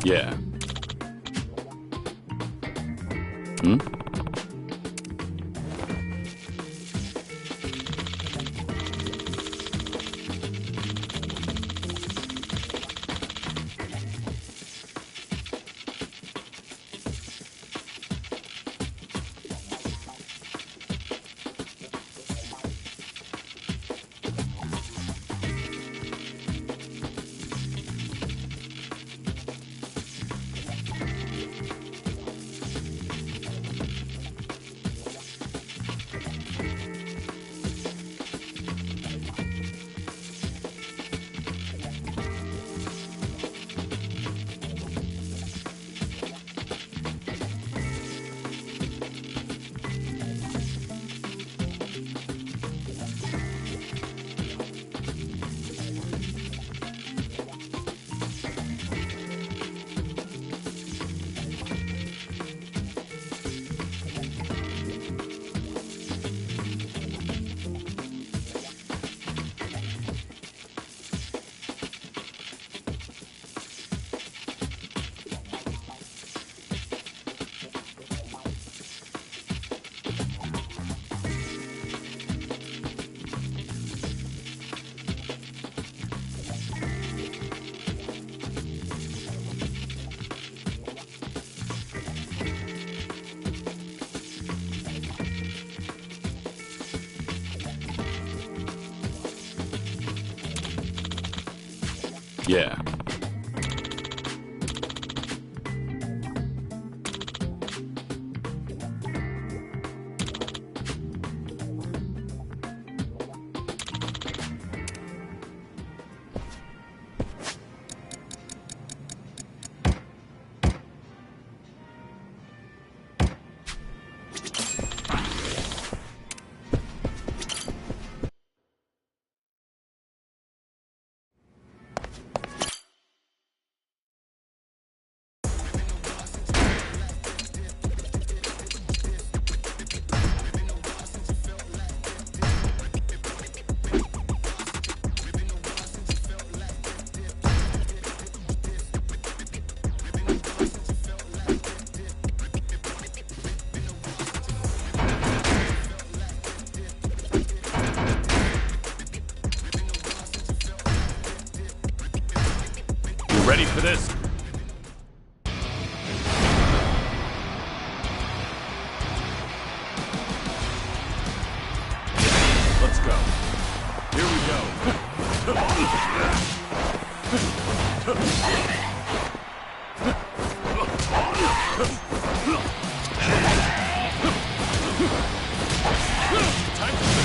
Yeah. Yeah. Ready for this? Let's go. Here we go. Time to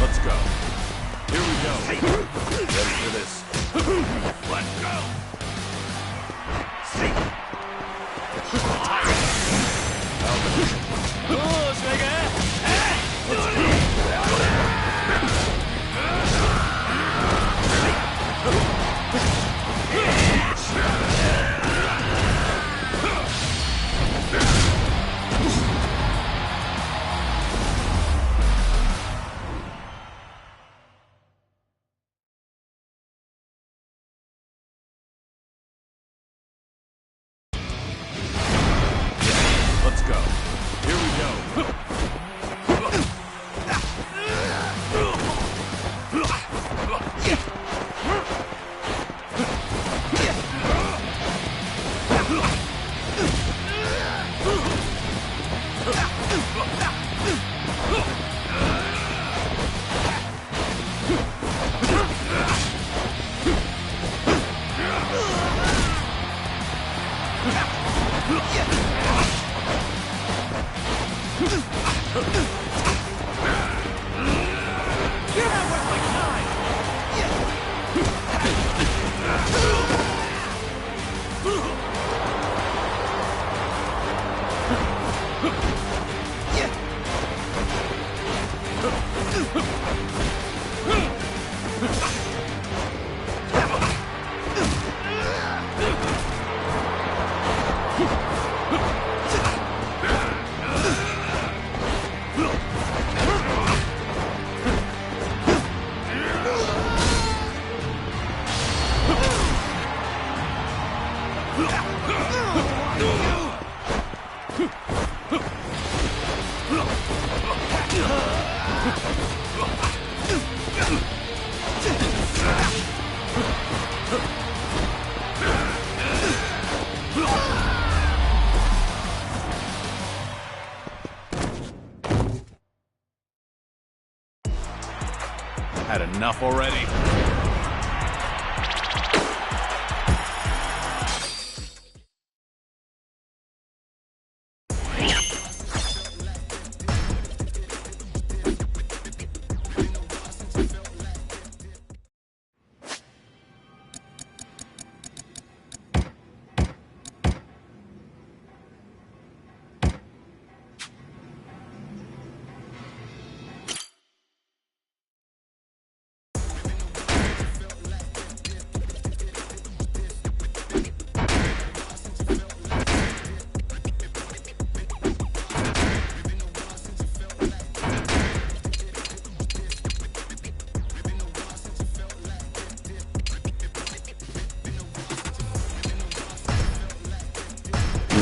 Let's go. Here we go. Ready for this? Let's go. Let's go. Here we go. Had enough already?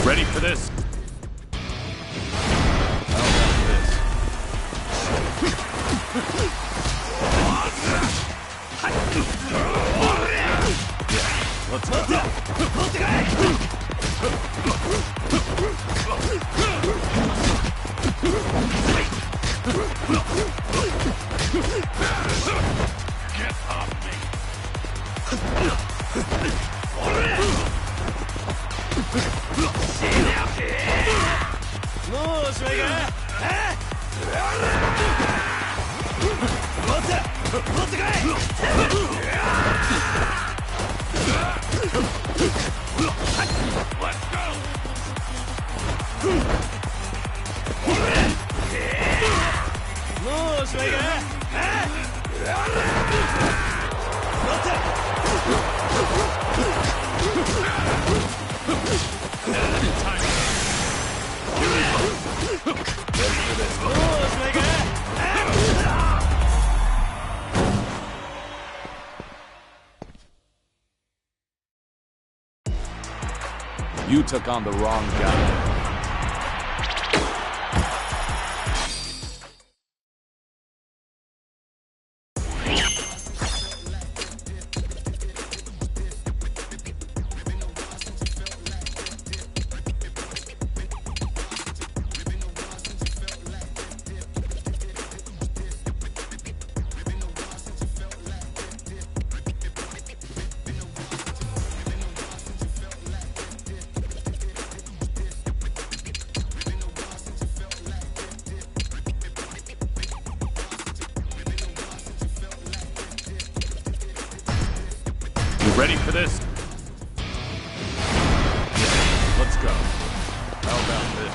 Ready for this? Let's go. Get off me. You took on the wrong guy. Ready for this? Let's go. How about this?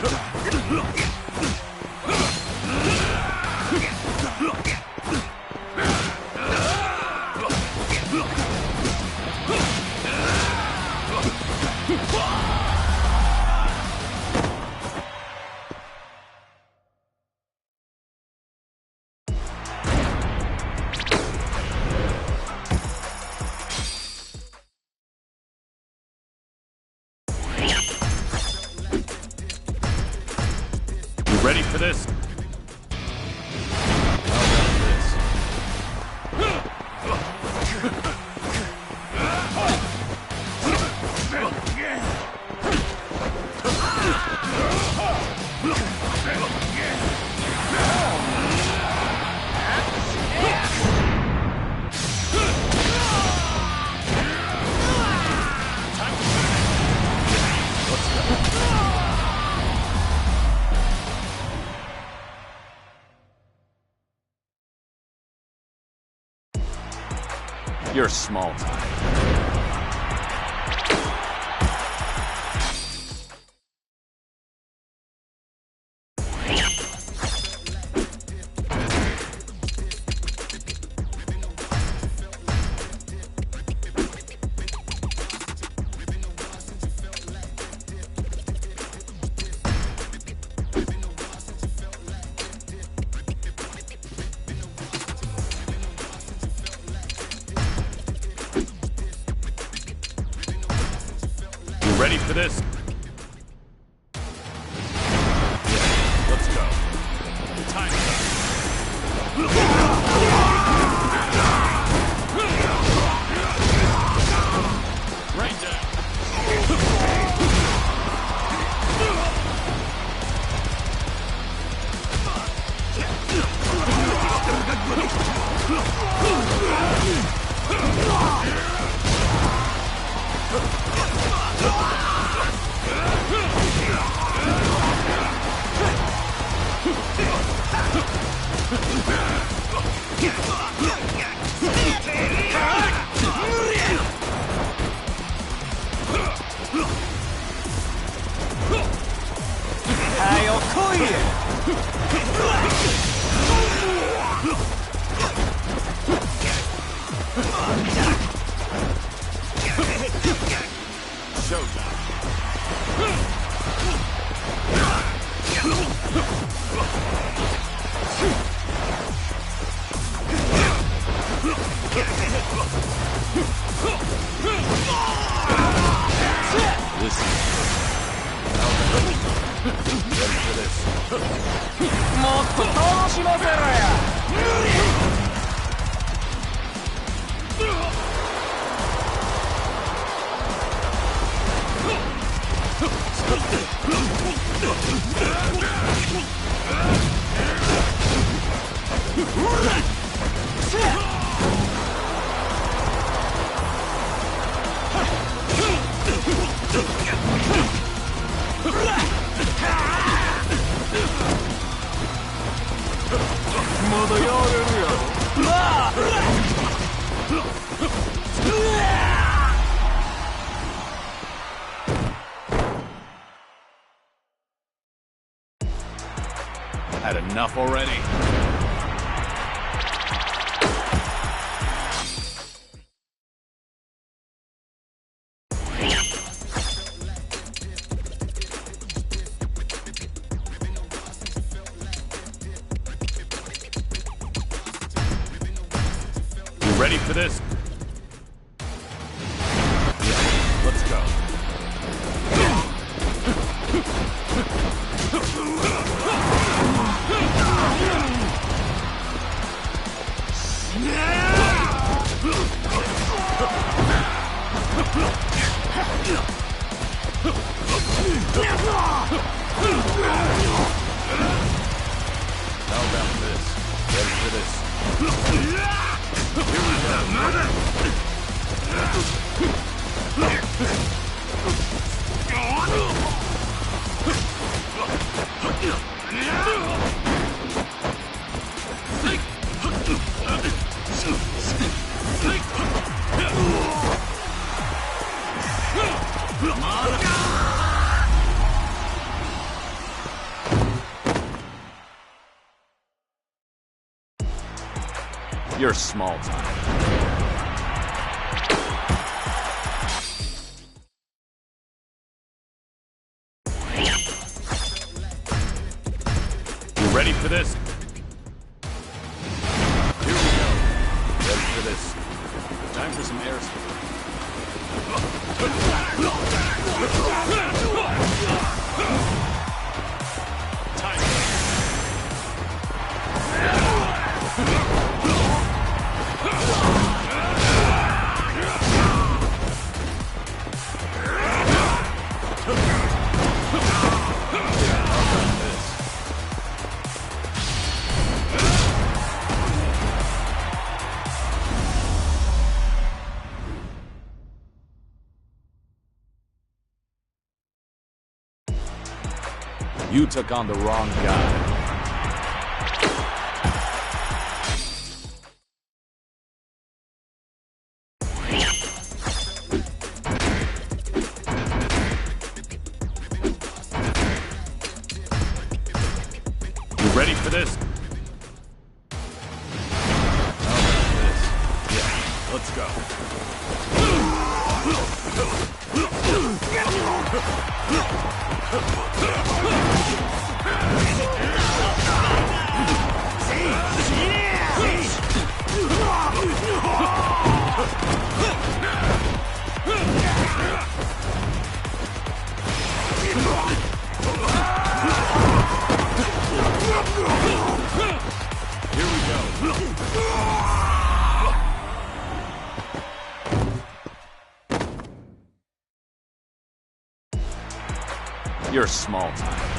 Ready for this? You're small time. Ready for this? Let's go. Time's up. Right down. Ready for this? もっと楽しませろや まだやれるやろなあ Had enough already? You ready for this? Yeah, let's go. How about this? Ready for this? Here we You're small time. You ready for this? Here we go. Ready for this? Time for some airspeed. Time. You took on the wrong guy. You ready for this? How about this? Yeah, let's go. Here we go. You're small time.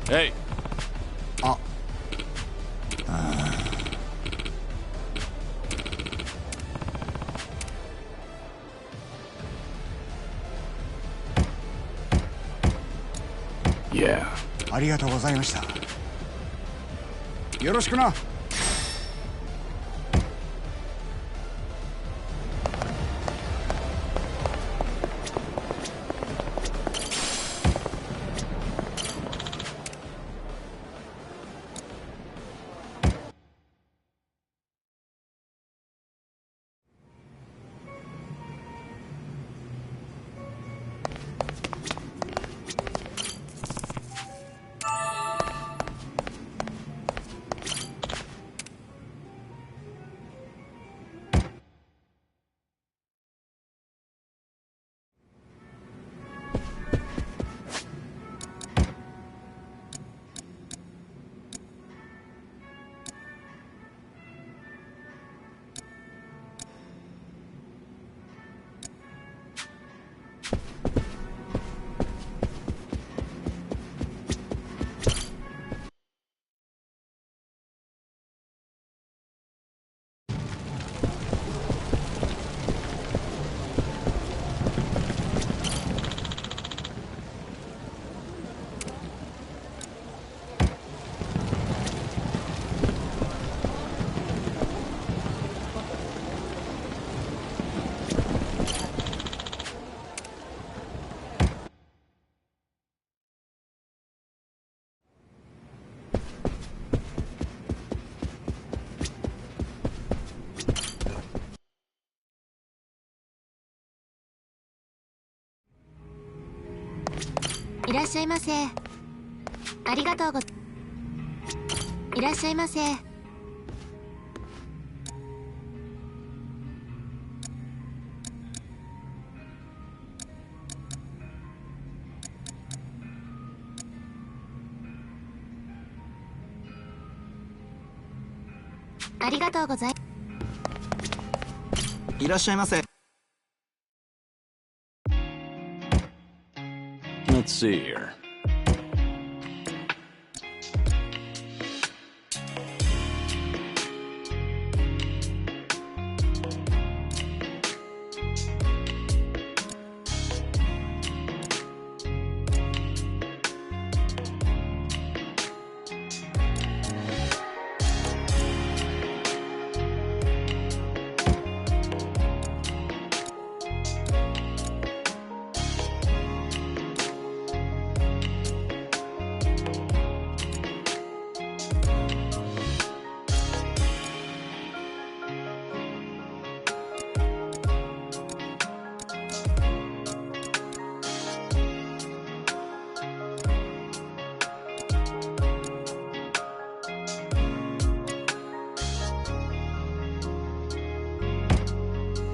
Hey. Yeah. ありがとうございました。よろしくな。いらっしゃいませ。ありがとうご。いらっしゃいませ。ありがとうござい。いらっしゃいませ。Let's see here.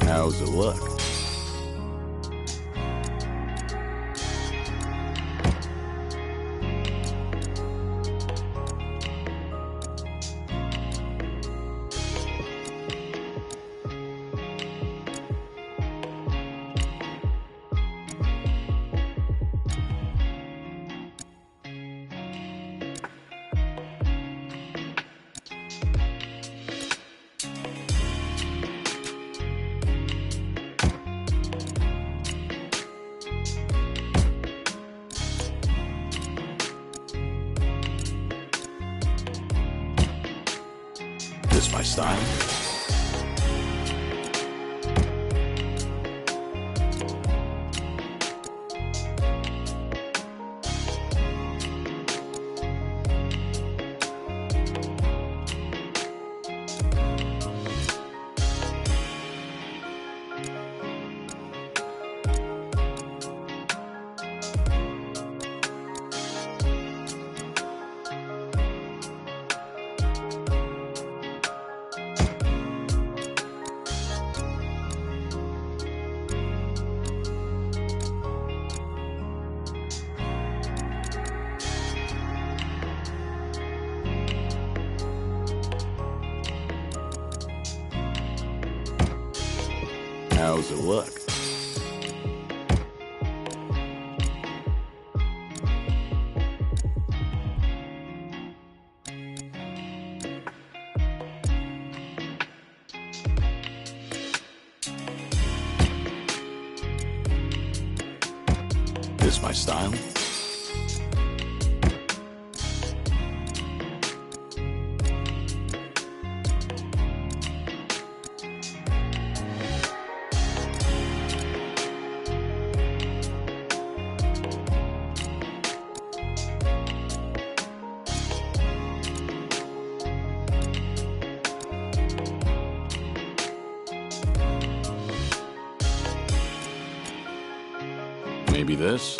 How's it look? This my style? How's it look? This my style? Maybe this?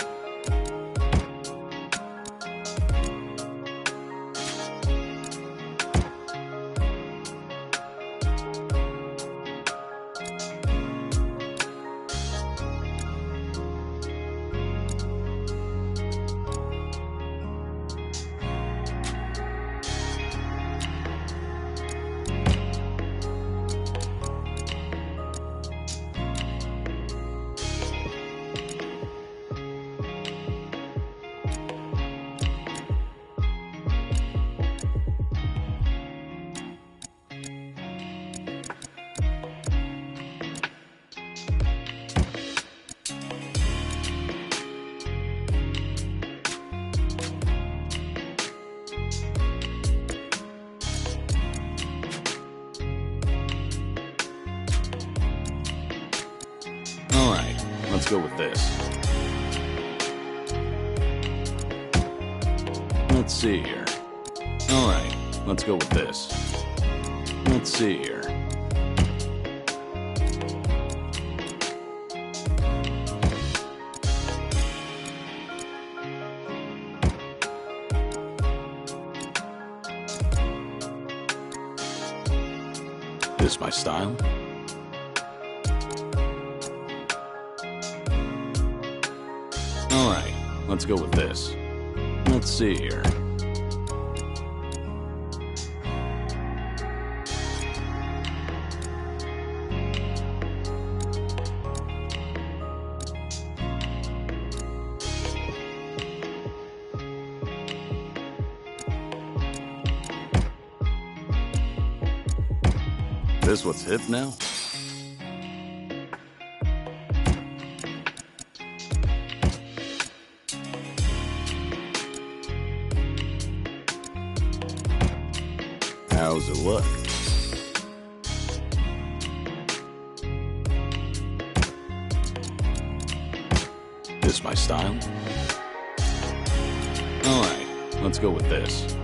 Let's go with this. Let's see here. All right, let's go with this. Let's see here. This my style? All right, let's go with this. Let's see here. This what's hip now? How's it look? This my style? All right, let's go with this.